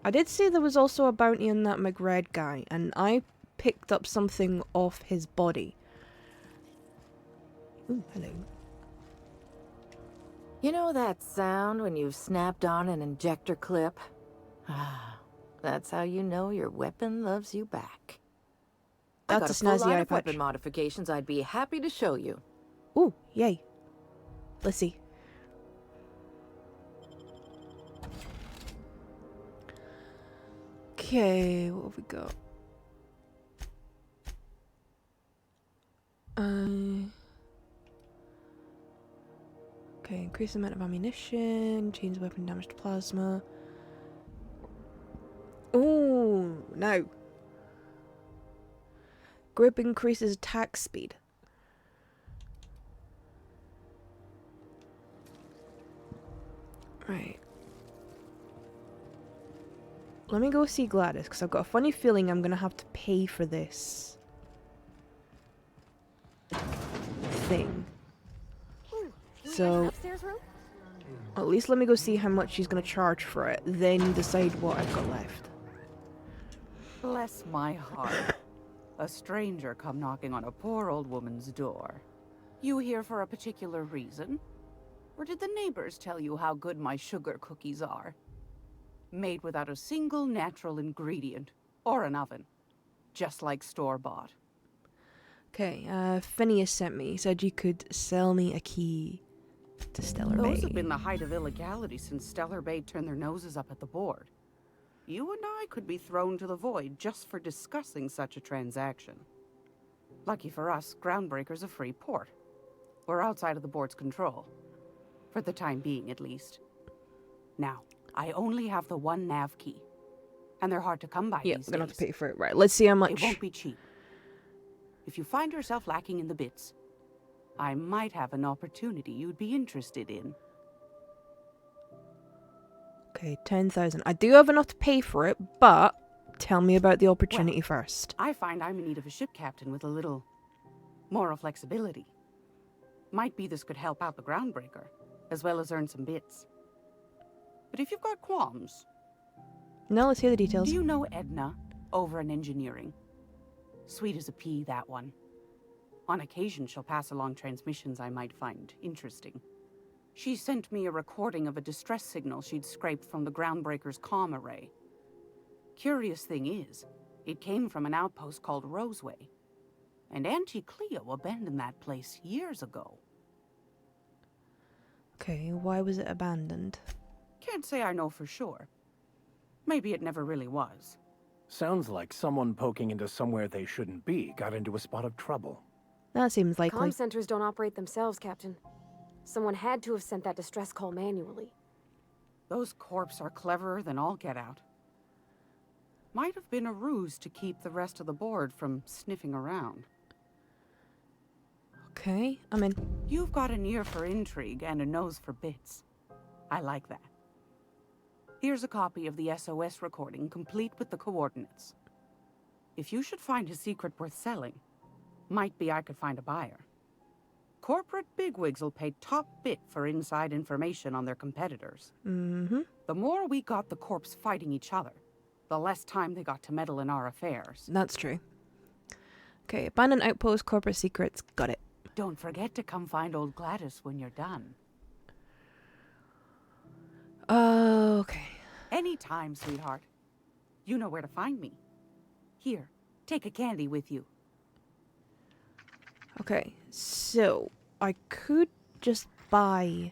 I did say there was also a bounty on that McRed guy, and I picked up something off his body. Ooh, hello. You know that sound when you've snapped on an injector clip? Ah, that's how you know your weapon loves you back. I got That's a a full snazzy line eye of patch. weapon modifications I'd be happy to show you. Ooh, yay. Let's see. Okay, what have we got? Okay, increase the amount of ammunition, change weapon damage to plasma. Ooh, no. Grip increases attack speed. Right. Let me go see Gladys, because I've got a funny feeling I'm going to have to pay for this thing. So, Upstairs room? at least let me go see how much she's going to charge for it, then decide what I've got left. Bless my heart. A stranger come knocking on a poor old woman's door. You here for a particular reason? Or did the neighbors tell you how good my sugar cookies are? Made without a single natural ingredient, or an oven. Just like store-bought. Okay, Phineas sent me. He said you could sell me a key to Stellar Bay. Those have been the height of illegality since Stellar Bay turned their noses up at the board. You and I could be thrown to the void just for discussing such a transaction. Lucky for us, Groundbreaker's a free port. We're outside of the board's control. For the time being, at least. Now, I only have the one nav key. And they're hard to come by Yeah, these I'm gonna days. have to pay for it. Right, let's see how much. It won't be cheap. If you find yourself lacking in the bits, I might have an opportunity you'd be interested in. Okay, 10,000. I do have enough to pay for it, but tell me about the opportunity first. I find I'm in need of a ship captain with a little moral flexibility. Might be this could help out the Groundbreaker, as well as earn some bits. But if you've got qualms... No, let's hear the details. Do you know Edna, over in engineering? Sweet as a pea, that one. On occasion, she'll pass along transmissions I might find interesting. She sent me a recording of a distress signal she'd scraped from the Groundbreaker's comm array. Curious thing is, it came from an outpost called Roseway. And Auntie Cleo abandoned that place years ago. Okay, why was it abandoned? Can't say I know for sure. Maybe it never really was. Sounds like someone poking into somewhere they shouldn't be got into a spot of trouble. That seems likely. Comm centers don't operate themselves, Captain. Someone had to have sent that distress call manually. Those corps are cleverer than all get out. Might have been a ruse to keep the rest of the board from sniffing around. Okay, I'm in. You've got an ear for intrigue and a nose for bits. I like that. Here's a copy of the SOS recording, complete with the coordinates. If you should find a secret worth selling, might be I could find a buyer. Corporate bigwigs will pay top bit for inside information on their competitors. Mm-hmm. The more we got the corps fighting each other, the less time they got to meddle in our affairs. That's true. Okay, abandoned outpost, corporate secrets, got it. Don't forget to come find old Gladys when you're done. Okay. Anytime, sweetheart. You know where to find me. Here, take a candy with you. Okay, so I could just buy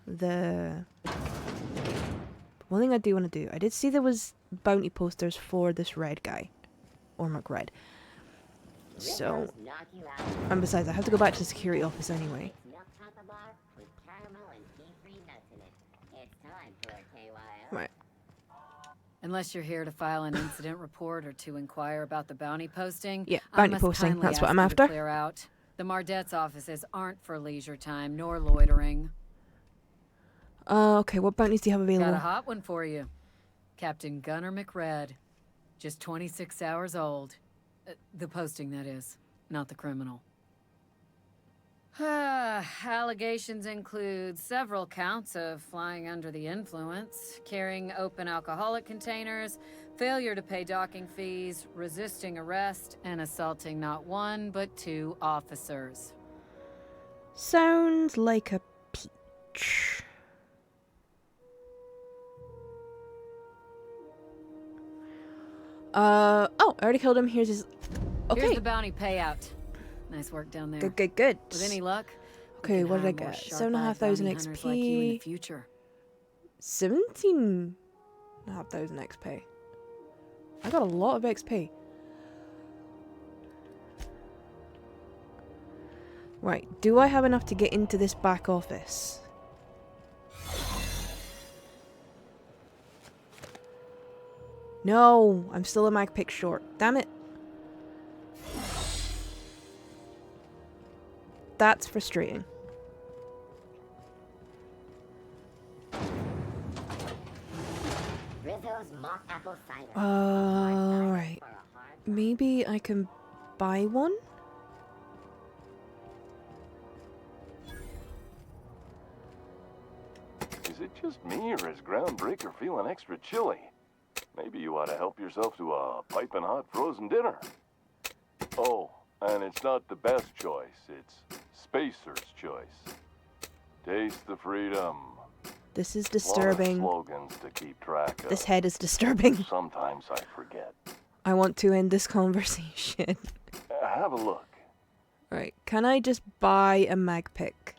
the... One thing I do want to do, I did see there was bounty posters for this red guy, or McRed. So, and besides, I have to go back to the security office anyway. Right. Unless you're here to file an incident report or to inquire about the bounty posting, Yeah, I bounty must posting, kindly that's what ask I'm you to after. clear out. The Mardet's offices aren't for leisure time nor loitering. Okay, what bounties do you have Got available? a hot one for you. Captain Gunnar McRed. Just 26 hours old. The posting, that is, not the criminal. Allegations include several counts of flying under the influence, carrying open alcoholic containers, failure to pay docking fees, resisting arrest, and assaulting not one but 2 officers. Sounds like a peach. Oh, I already killed him. Here's his... Okay. Here's the bounty payout. Nice work down there. Good, good, good. With any luck, Okay, we can what did I hire more get? sharp-eyed 7,500 bounty hunters like you in the XP. future. 17,500 XP. I got a lot of XP. Right, do I have enough to get into this back office? No, I'm still a mag pick short. Damn it. That's frustrating. Rizzo's mock apple cider. Alright. Maybe I can buy one? Is it just me, or is Groundbreaker feeling extra chilly? Maybe you ought to help yourself to a piping hot frozen dinner. Oh, and it's not the best choice. It's Spacer's choice. Taste the freedom. This is Lot of disturbing. slogans to keep track of. This head is disturbing. Sometimes I forget. I want to end this conversation. Have a look. Right, can I just buy a mag pick?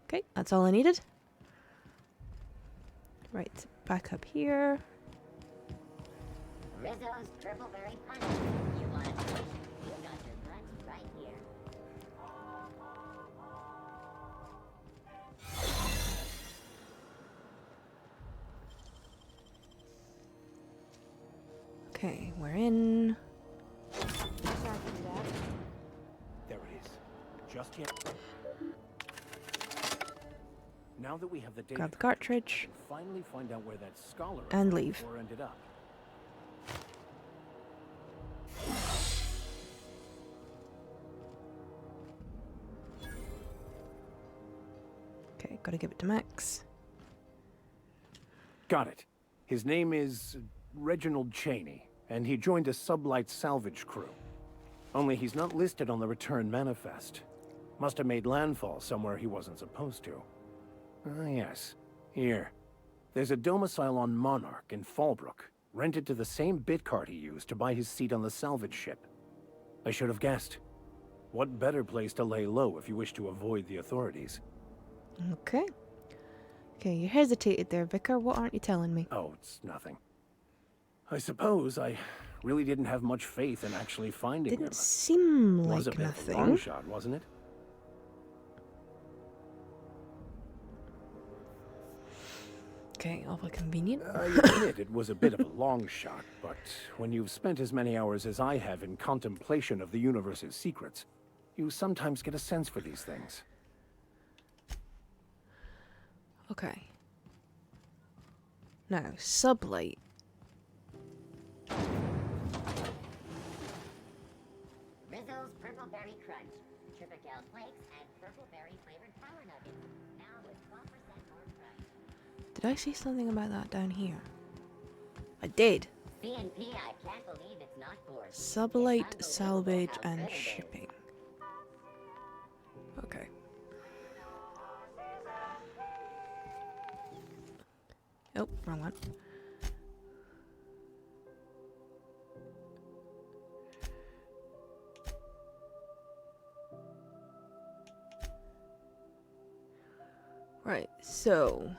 Okay, that's all I needed. Right, back up here. Rizzo's purple-berry punch. You want it? You got your punch right here. Okay, we're in. There it is. Just yet. Now that we have the data, Grab the cartridge. we can finally find out where that scholar And leave. ended up. Okay, gotta give it to Max. Got it. His name is Reginald Cheney, and he joined a sublight salvage crew. Only he's not listed on the return manifest. Must have made landfall somewhere he wasn't supposed to. Ah, yes. Here. There's a domicile on Monarch in Fallbrook, rented to the same bit card he used to buy his seat on the salvage ship. I should have guessed. What better place to lay low if you wish to avoid the authorities? Okay. Okay, you hesitated there, Vicar. What aren't you telling me? Oh, it's nothing. I suppose I really didn't have much faith in actually finding him. Didn't seem It was a like bit of a long nothing. shot, wasn't it? Okay, awfully convenient. I admit it was a bit of a long shot, but when you've spent as many hours as I have in contemplation of the universe's secrets, you sometimes get a sense for these things. Okay. Now, sublight. Rizzo's Purple Berry Crunch. Tripical flakes and purple berry flavored power nuggets. Now with 12% more crunch. Did I see something about that down here? I did. CNP, I can't believe it's not forced. Sublight, salvage, and shipping. Okay. Oh, wrong one. Right, so...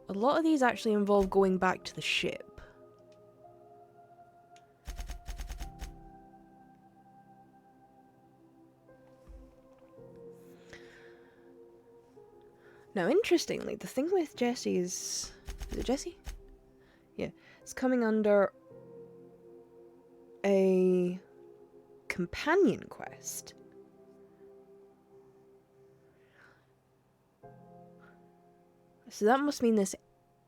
a lot of these actually involve going back to the ship. Now, interestingly, the thing with Jesse is it Jesse? Yeah, it's coming under a companion quest. So that must mean this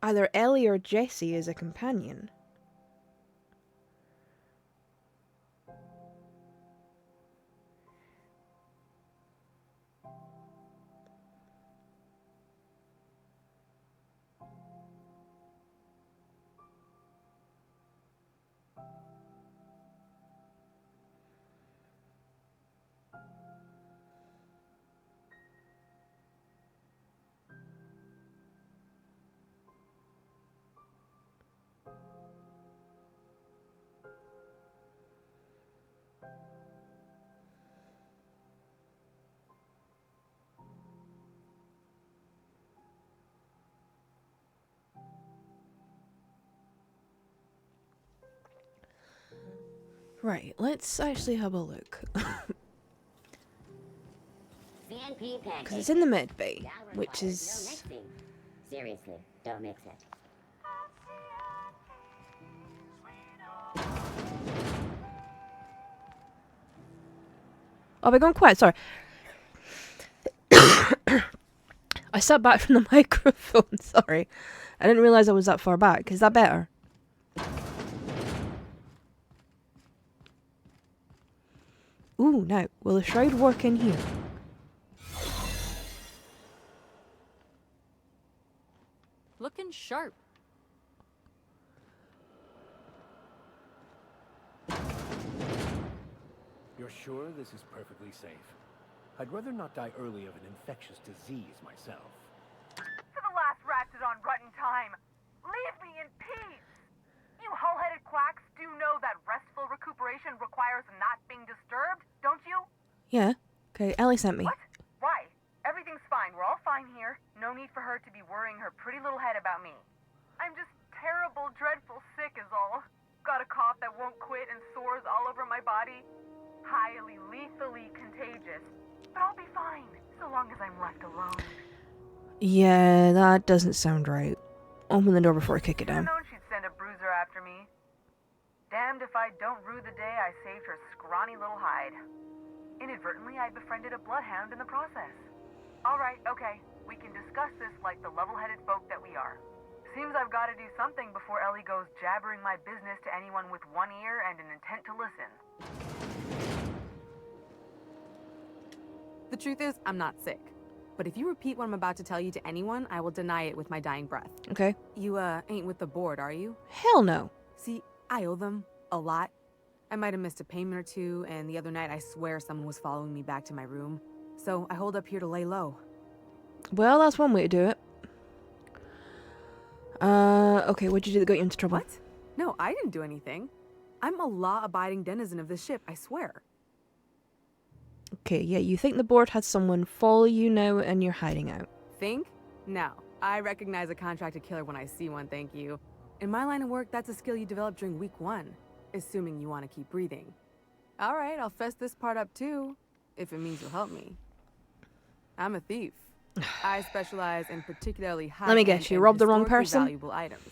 either Ellie or Jesse is a companion. Right, let's actually have a look. Because it's in the med bay, which is... Seriously, don't mix it. Oh, we're going quiet, sorry. I sat back from the microphone, sorry. I didn't realise I was that far back. Is that better? Ooh, now, will the shroud work in here? Looking sharp. You're sure this is perfectly safe? I'd rather not die early of an infectious disease myself. For the last ratchet on rotten time, leave me in peace! You hull-headed quacks do know that restful recuperation requires not being disturbed, don't you? Yeah. Okay, Ellie sent me. What? Why? Everything's fine. We're all fine here. No need for her to be worrying her pretty little head about me. I'm just terrible, dreadful sick is all. Got a cough that won't quit and sores all over my body. Highly, lethally contagious. But I'll be fine, so long as I'm left alone. Yeah, that doesn't sound right. Open the door before I kick it down. Should've known she'd send a bruiser after me. Damned if I don't rue the day I saved her scrawny little hide. Inadvertently, I befriended a bloodhound in the process. Alright, okay. We can discuss this like the level-headed folk that we are. Seems I've got to do something before Ellie goes jabbering my business to anyone with one ear and an intent to listen. The truth is, I'm not sick. But if you repeat what I'm about to tell you to anyone, I will deny it with my dying breath. Okay. You, ain't with the board, are you? Hell no. See, I owe them a lot. I might have missed a payment or two, and the other night I swear someone was following me back to my room. So I hold up here to lay low. Well, that's one way to do it. Okay, what'd you do that got you into trouble? What? No, I didn't do anything. I'm a law-abiding denizen of this ship, I swear. Okay, yeah, you think the board had someone follow you now and you're hiding out. Think? No. I recognize a contracted killer when I see one, thank you. In my line of work, that's a skill you develop during week 1. Assuming you want to keep breathing. Alright, I'll fess this part up too. If it means you'll help me. I'm a thief. I specialize in particularly high Let me guess, you robbed the wrong person? Valuable items.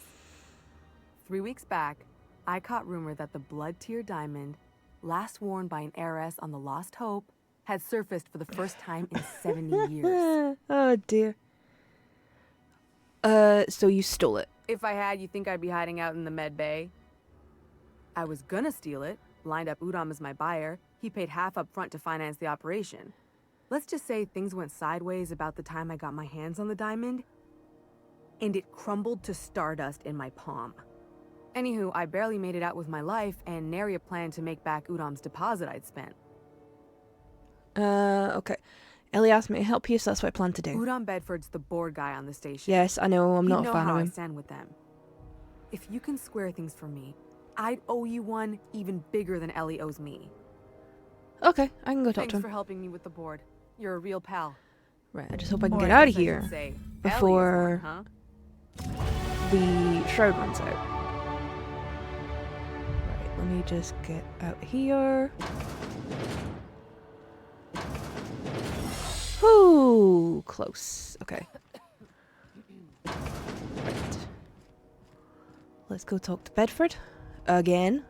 3 weeks back, I caught rumor that the blood tier diamond, last worn by an heiress on the Lost Hope, had surfaced for the first time in 70 years. Oh dear. So you stole it. If I had, you think I'd be hiding out in the med bay? I was gonna steal it, lined up Udom as my buyer. He paid half up front to finance the operation. Let's just say things went sideways about the time I got my hands on the diamond, and it crumbled to stardust in my palm. Anywho, I barely made it out with my life, and nary a plan to make back Udom's deposit I'd spent. Okay. Ellie asked me to help you, so that's what I plan to do. Udom Bedford's the board guy on the station. Yes, I know, I'm not a fan how of I him. stand with them. If you can square things for me, I'd owe you one even bigger than Ellie owes me. Okay, I can go talk Thanks to him. for helping me with the board. You're a real pal. Right, I just hope I can Or get I out of guess I should here say, Ellie is before one, the shroud runs out. Right, let me just get out here. Ooh, close. Okay. Right. Let's go talk to Bedford again.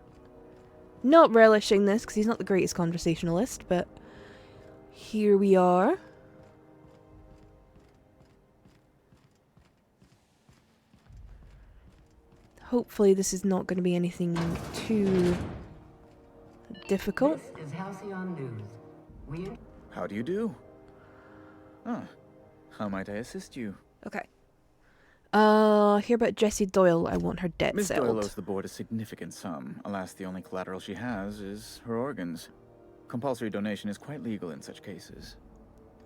Not relishing this because he's not the greatest conversationalist, but here we are. Hopefully this is not going to be anything too difficult. This is Halcyon News. How do you do? Ah, how might I assist you? Okay. Hear about Jessie Doyle. I want her debt Miss settled. Doyle owes the board a significant sum. Alas, the only collateral she has is her organs. Compulsory donation is quite legal in such cases.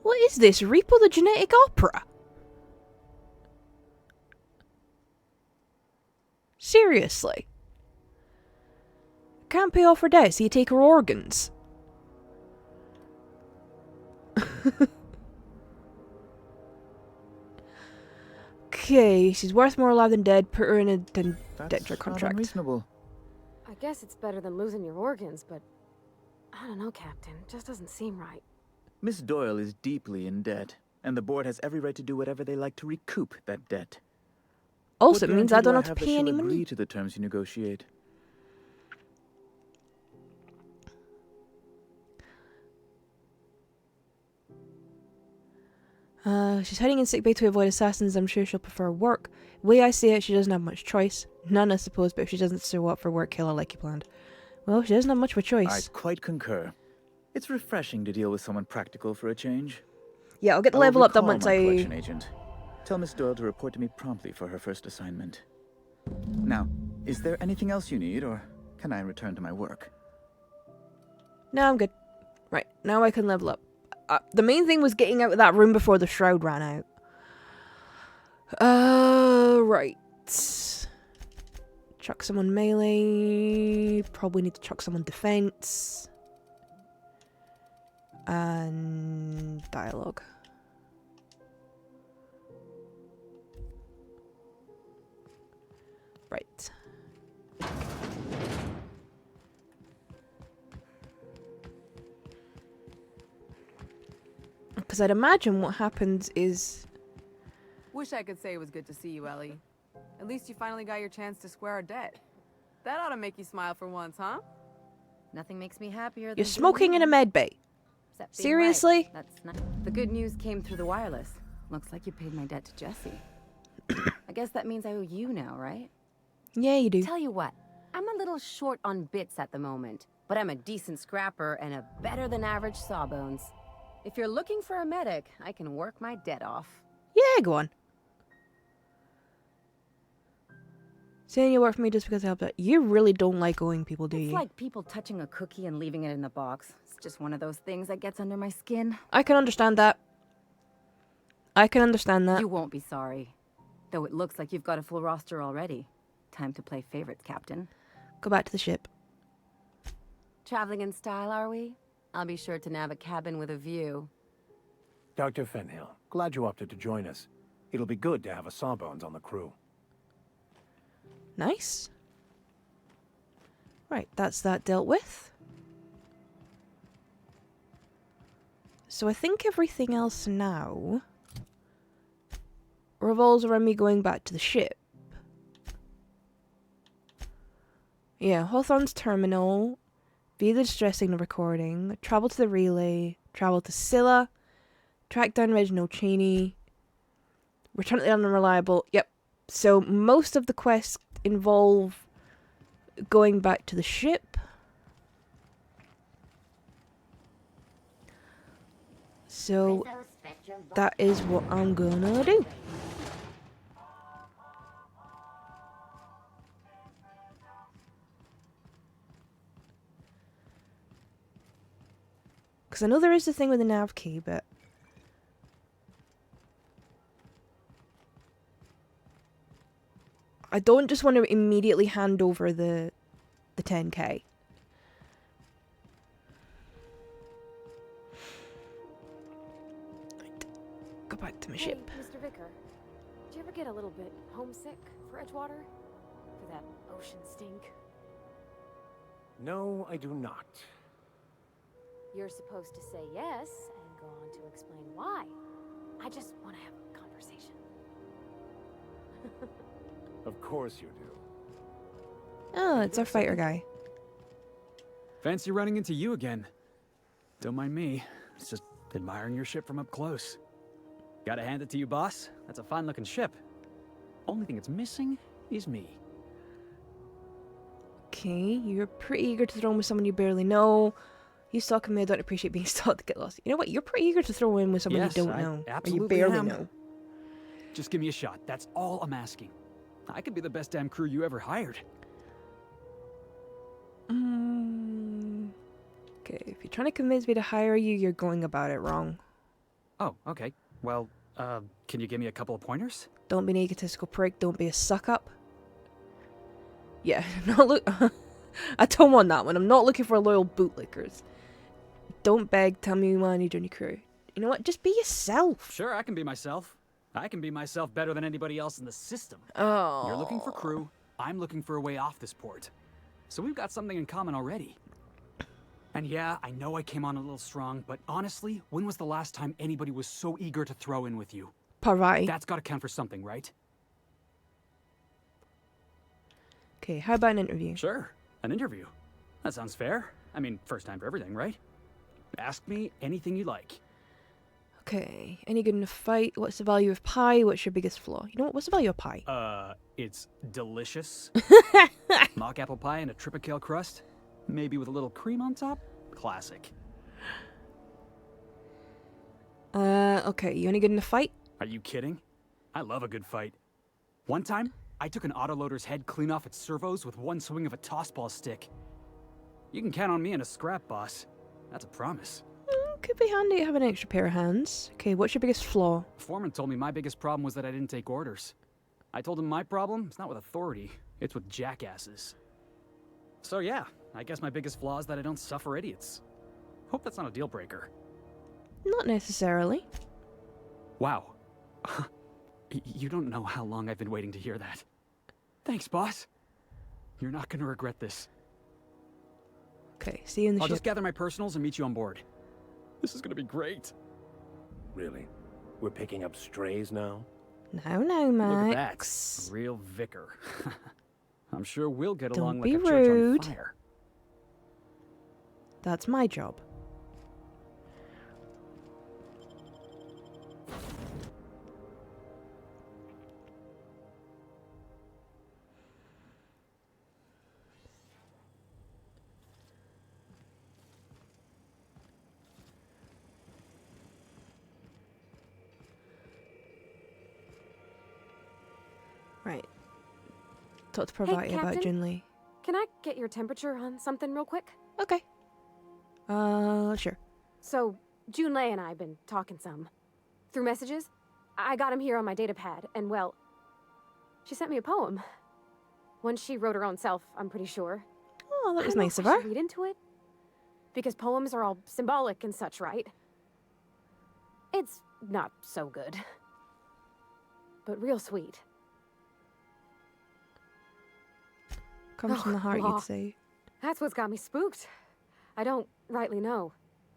What is this? Repo the Genetic Opera? Seriously? Can't pay off her debt, so you take her organs. Okay, she's worth more alive than dead. Put her in a denture contract. Unreasonable. I guess it's better than losing your organs, but I don't know, Captain. It just doesn't seem right. Miss Doyle is deeply in debt, and the board has every right to do whatever they like to recoup that debt. Also, What it means I guarantee don't do have to that pay she'll any money. agree to the terms you negotiate? She's hiding in sickbay to avoid assassins. I'm sure she'll prefer work. The way I see it, she doesn't have much choice. None, I suppose, but if she doesn't show up for work, kill her like you planned. Well, she doesn't have much of a choice. I quite concur. It's refreshing to deal with someone practical for a change. Yeah, I'll get the I will level up done recall once my I... collection agent. Tell Miss Doyle to report to me promptly for her first assignment. Now, is there anything else you need, or can I return to my work? No, I'm good. Right, now I can level up. The main thing was getting out of that room before the shroud ran out. Right. Chuck someone melee. Probably need to chuck someone defense. And dialogue. Right. Because I'd imagine what happens is... Wish I could say it was good to see you, Ellie. At least you finally got your chance to square our debt. That ought to make you smile for once, huh? Nothing makes me happier than You're smoking in a med bay. Except being Seriously? right. That's not... The good news came through the wireless. Looks like you paid my debt to Jessie. I guess that means I owe you now, right? Yeah, you do. Tell you what, I'm a little short on bits at the moment, but I'm a decent scrapper and a better than average sawbones. If you're looking for a medic, I can work my debt off. Yeah, go on. Saying you work for me just because I helped out. You really don't like owing people, do you? It's like people touching a cookie and leaving it in the box. It's just one of those things that gets under my skin. I can understand that. I can understand that. You won't be sorry. Though it looks like you've got a full roster already. Time to play favorites, Captain. Go back to the ship. Traveling in style, are we? I'll be sure to nab a cabin with a view. Dr. Fenhill, glad you opted to join us. It'll be good to have a Sawbones on the crew. Nice. Right, that's that dealt with. So I think everything else now revolves around me going back to the ship. Yeah, Hawthorne's terminal, view the distress signal recording, travel to the relay, travel to Scylla, track down Reginald Cheney, return to the unreliable. Yep. So most of the quests involve going back to the ship. So that is what I'm gonna do. Because I know there is the thing with the nav key, but I don't just want to immediately hand over the 10k. go back to my Hey, ship. Mr. Vicar, do you ever get a little bit homesick for Edgewater? For that ocean stink? No, I do not. You're supposed to say yes and go on to explain why. I just want to have a conversation. Of course you do. Oh, it's our fighter guy. Fancy running into you again. Don't mind me. It's just admiring your ship from up close. Gotta hand it to you, boss. That's a fine-looking ship. Only thing it's missing is me. Okay, you're pretty eager to throw in with someone you barely know. You stalking me, I don't appreciate being stalked to get lost. You know what? You're pretty eager to throw in with someone Yes, you don't I know. Or you absolutely barely am. know. Just give me a shot. That's all I'm asking. I could be the best damn crew you ever hired. Okay, if you're trying to convince me to hire you, you're going about it wrong. Oh, okay. Well, can you give me a couple of pointers? Don't be an egotistical prick. Don't be a suck-up. Yeah, not look. I don't want that one. I'm not looking for loyal bootlickers. Don't beg. Tell me what I need on your crew. You know what? Just be yourself. Sure, I can be myself. I can be myself better than anybody else in the system. Oh. You're looking for crew. I'm looking for a way off this port. So we've got something in common already. And yeah, I know I came on a little strong, but honestly, when was the last time anybody was so eager to throw in with you? Parvati. That's got to count for something, right? Okay, how about an interview? Sure, an interview. That sounds fair. I mean, first time for everything, right? Ask me anything you like. Okay, any good in a fight? What's the value of pie? What's your biggest flaw? You know what? What's the value of pie? It's delicious. Mock apple pie and a tripicale crust. Maybe with a little cream on top. Classic. Okay, you any good in a fight? Are you kidding? I love a good fight. One time, I took an autoloader's head clean off its servos with one swing of a tossball stick. You can count on me in a scrap, boss. That's a promise. Could be handy to have an extra pair of hands. Okay, what's your biggest flaw? Foreman told me my biggest problem was that I didn't take orders. I told him my problem is not with authority, it's with jackasses. So yeah, I guess my biggest flaw is that I don't suffer idiots. Hope that's not a deal breaker. Not necessarily. Wow. You don't know how long I've been waiting to hear that. Thanks, boss. You're not gonna regret this. Okay, see you in the I'll ship. just gather my personals and meet you on board. This is gonna be great. Really? We're picking up strays now? No, Look at Max. that. A real vicar. I'm sure we'll get Don't along be like a church on rude. fire. That's my job. Right. Talk to Parvati Hey, about Captain? Junli. Can I get your temperature on something real quick? Okay. Sure. So, Junlei and I have been talking some. Through messages. I got him here on my datapad, and well, she sent me a poem. One she wrote her own self, I'm pretty sure. Oh, that was I don't know nice if of I her. should read into it. Because poems are all symbolic and such, right? It's not so good. But real sweet. Comes from the heart, law. you'd say. That's what's got me spooked. I don't rightly know.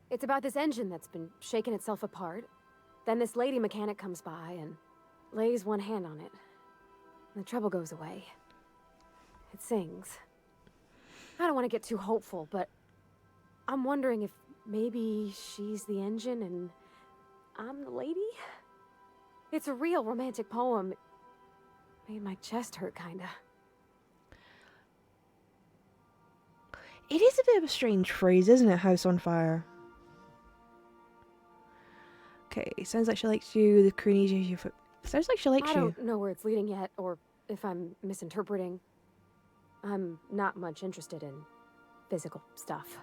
It's about this engine that's been shaking itself apart. Then this lady mechanic comes by and lays one hand on it. And the trouble goes away. It sings. I don't want to get too hopeful, but I'm wondering if maybe she's the engine and I'm the lady? It's a real romantic poem. Made my chest hurt, kinda. It is a bit of a strange phrase, isn't it? House on fire. Okay, sounds like she likes you. The crew needs you. Sounds like she likes I you. don't know where it's leading yet, or if I'm misinterpreting. I'm not much interested in physical stuff.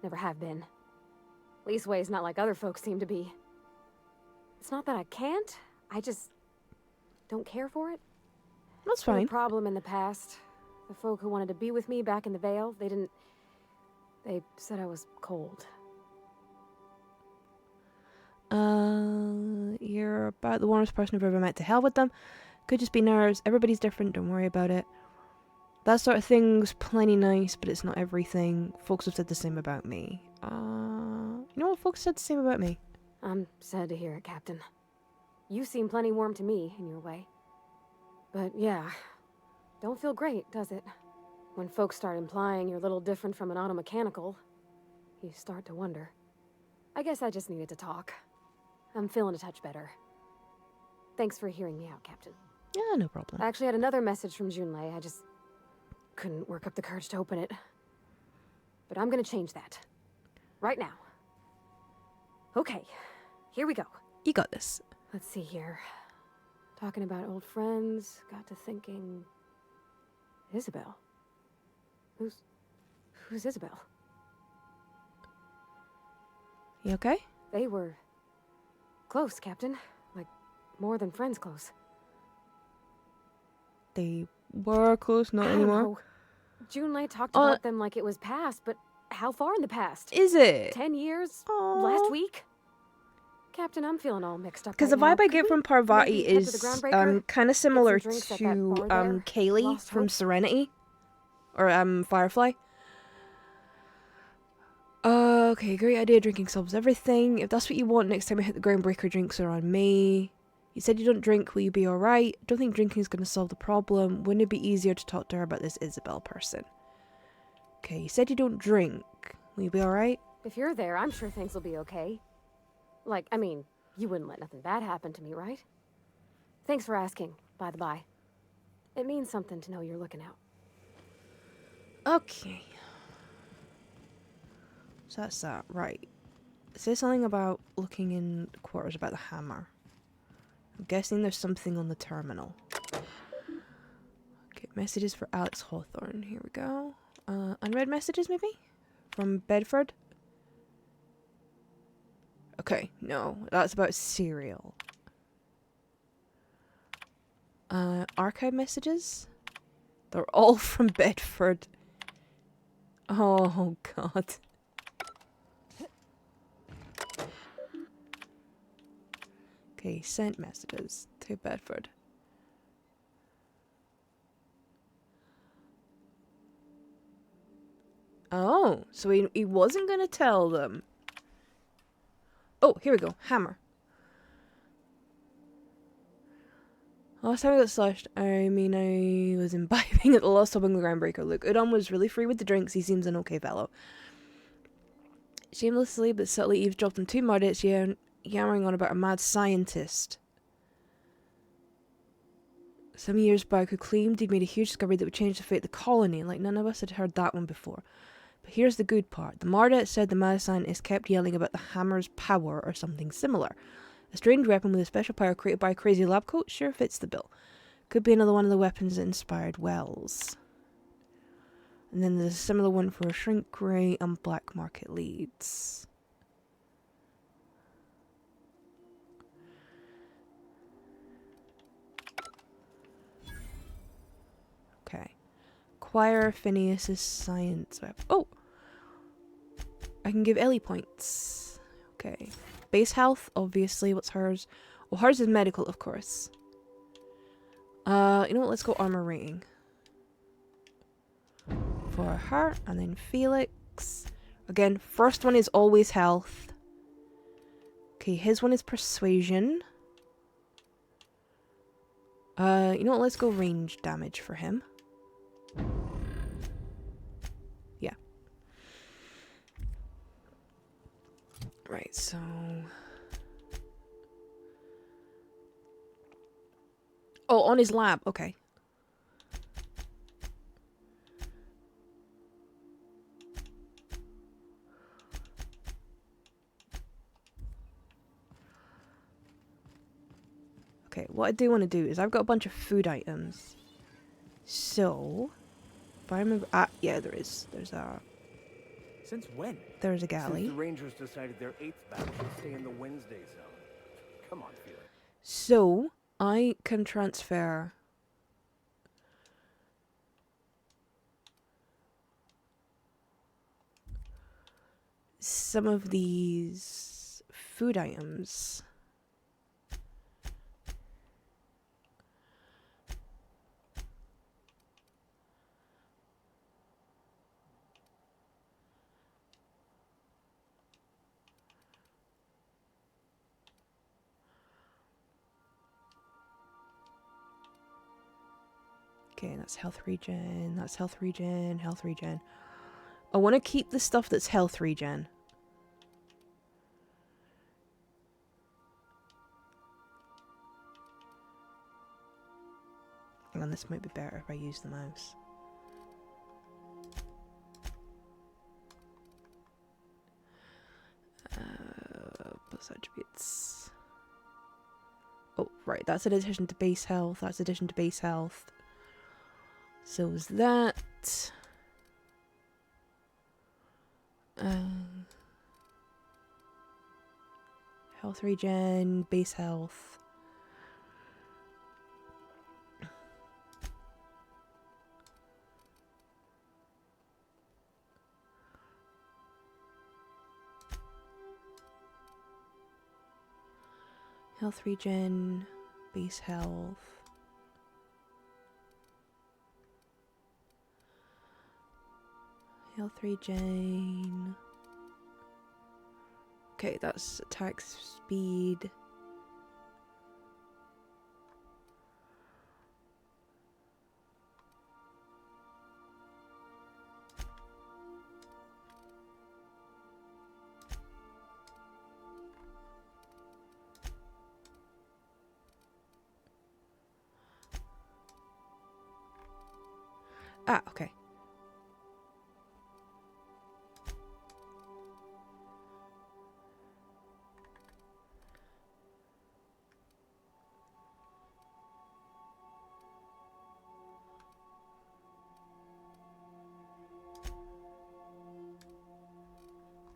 Never have been. Leastways, not like other folks seem to be. It's not that I can't, I just don't care for it. That's Been a fine. problem in the past. The folk who wanted to be with me back in the Vale, they said I was cold. You're about the warmest person I've ever met. To hell with them. Could just be nerves. Everybody's different. Don't worry about it. That sort of thing's plenty nice, but it's not everything. Folks have said the same about me. You know what folks said the same about me? I'm sad to hear it, Captain. You seem plenty warm to me, in your way. But yeah, don't feel great, does it? When folks start implying you're a little different from an automechanical, you start to wonder. I guess I just needed to talk. I'm feeling a touch better. Thanks for hearing me out, Captain. Yeah, no problem. I actually had another message from Junlei. I just couldn't work up the courage to open it. But I'm gonna change that. Right now. Okay, here we go. You got this. Let's see here. Talking about old friends, got to thinking... Isabel? Who's Isabel? You okay? They were... close, Captain. Like, more than friends close. They were close, not anymore. Junlei talked about them like it was past, but how far in the past? Is it? 10 years? Last week? Captain, I'm feeling all mixed up. Because the vibe I get from Parvati is kind of similar to Kaylee from Serenity. Or Firefly. Okay, great idea. Drinking solves everything. If that's what you want, next time I hit the groundbreaker, drinks are on me. You said you don't drink. Will you be alright? Don't think drinking is going to solve the problem. Wouldn't it be easier to talk to her about this Isabel person? Okay, you said you don't drink. Will you be alright? If you're there, I'm sure things will be okay. Like, I mean, you wouldn't let nothing bad happen to me, right? Thanks for asking, by the by. It means something to know you're looking out. Okay. So that's that, right. Say something about looking in the quarters about the hammer. I'm guessing there's something on the terminal. Okay, messages for Alex Hawthorne. Here we go. Unread messages, maybe? From Bedford? Okay, no. That's about cereal. Archive messages? They're all from Bedford. Oh, God. Okay, sent messages to Bedford. Oh, so he wasn't going to tell them. Oh, here we go. Hammer. Last time I got slashed, I mean, I was imbibing at the last stop on the groundbreaker. Look, Udon was really free with the drinks. He seems an okay fellow. Shamelessly but subtly eavesdropped on two murders, yammering on about a mad scientist. Some years back, who claimed he'd made a huge discovery that would change the fate of the colony, like none of us had heard that one before. But here's the good part. The Mardet said the mad scientist kept yelling about the hammer's power or something similar. A strange weapon with a special power created by a crazy lab coat sure fits the bill. Could be another one of the weapons that inspired Wells. And then there's a similar one for shrink ray and black market leads. Okay. Acquire Phineas's science weapon. Oh! I can give Ellie points. Okay. Base health, obviously. What's hers? Well, hers is medical, of course. You know what? Let's go armor rating. For her, and then Felix. Again, first one is always health. Okay, his one is persuasion. You know what? Let's go range damage for him. Yeah. Right, so... Oh, on his lab. Okay. Okay, what I do want to do is I've got a bunch of food items. So, if I remember... Ah, yeah, there is. There's a... Since when? There's a galley. Since the Rangers decided their 8th battle should stay in the Wednesday zone. Come on, Felix. So, I can transfer... some of these food items Okay, that's health regen. That's health regen. Health regen. I want to keep the stuff that's health regen. And this might be better if I use the mouse. Plus attributes. Oh, right, that's in addition to base health. That's addition to base health. So is that. Health regen, base health. Health regen, base health. Health regen. Okay, that's attack speed. Ah, okay.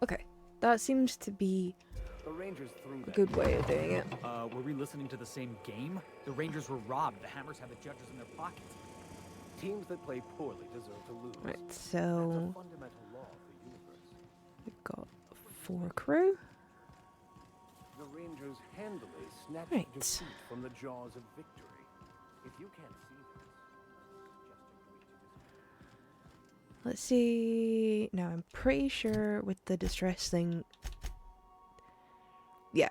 Okay, that seems to be The Rangers threw a that. good way of doing it. Were we listening to the same game? The Rangers were robbed. The Hammers had the judges in their pockets. Teams that play poorly deserve to lose. Right, That's a so fundamental law of the universe. we've got 4 crew. The Rangers handily snatched Right. defeat from the jaws of victory. If you can't see Let's see. Now I'm pretty sure with the distress thing. Yeah.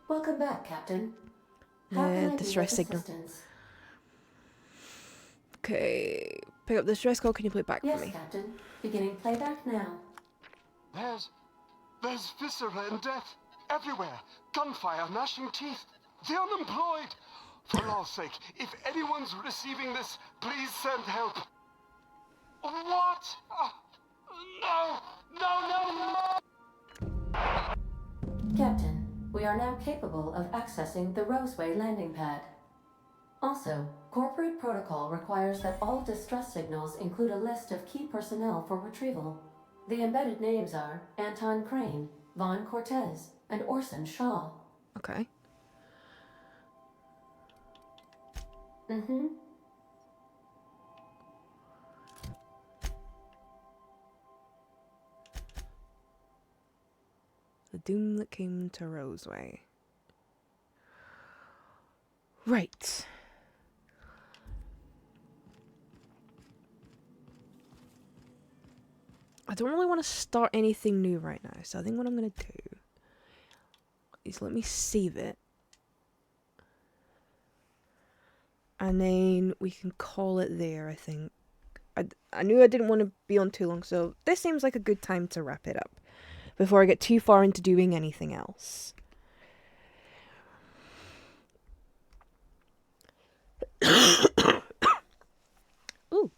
Welcome back, Captain. How can I be Distress of signal. assistance? Okay. Pick up the distress call. Can you play it back Yes, for me? Captain. Beginning playback now. There's viscera and death everywhere. Gunfire, gnashing teeth. The unemployed. For law's sake, if anyone's receiving this, please send help. What? No! No, no, no! Captain, we are now capable of accessing the Roseway landing pad. Also, corporate protocol requires that all distress signals include a list of key personnel for retrieval. The embedded names are Anton Crane, Vaughn Cortez, and Orson Shaw. Okay. Mm-hmm. The doom that came to Roseway. Right. I don't really want to start anything new right now, so I think what I'm going to do is let me save it. And then we can call it there, I think. I knew I didn't want to be on too long, so this seems like a good time to wrap it up before I get too far into doing anything else. Ooh.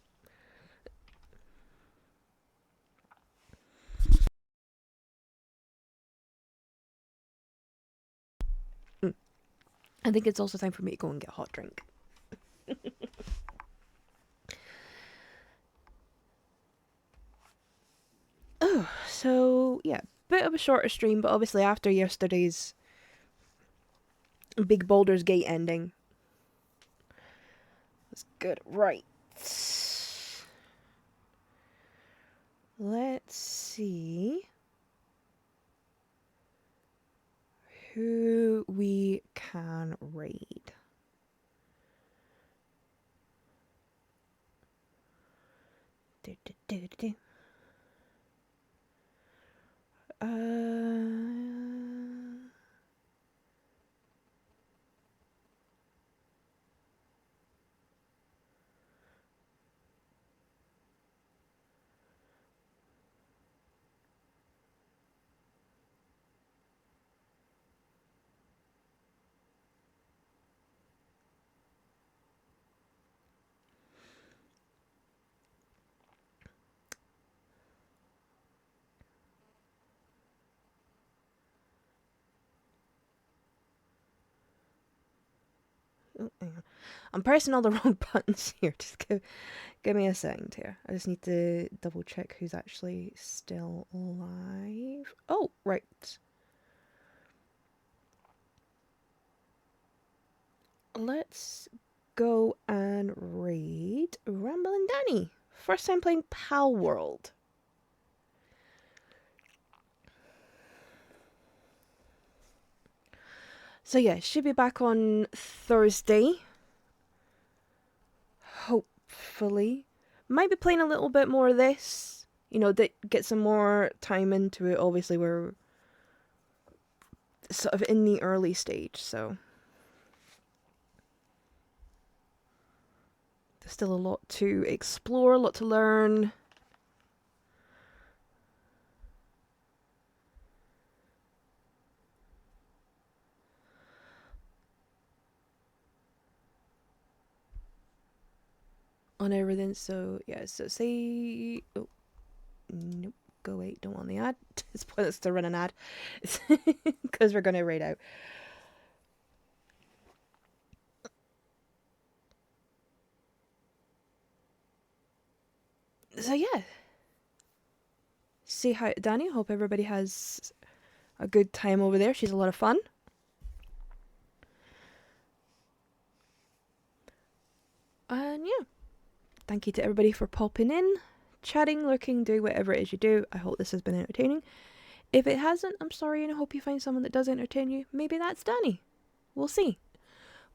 I think it's also time for me to go and get a hot drink. Oh, so yeah, bit of a shorter stream, but obviously after yesterday's big Baldur's Gate ending. That's good. Right. Let's see who we can raid. Oh, hang on. I'm pressing all the wrong buttons here. Just give me a second here. I just need to double check who's actually still alive. Oh, right. Let's go and raid Ramblin' Danny. First time playing Pal World. So yeah, should be back on Thursday. Hopefully. Might be playing a little bit more of this. You know, get some more time into it. Obviously, we're sort of in the early stage, so there's still a lot to explore, a lot to learn. On everything, so yeah, so say, oh, nope, go away, don't want the ad. It's pointless to run an ad, because we're gonna raid out. So yeah, say hi to Danny, hope everybody has a good time over there, she's a lot of fun. And yeah, thank you to everybody for popping in, chatting, lurking, doing whatever it is you do. I hope this has been entertaining. If it hasn't, I'm sorry, and I hope you find someone that does entertain you. Maybe that's Danny. We'll see.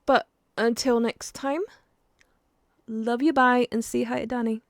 But until next time, love you, bye, and say hi to Danny.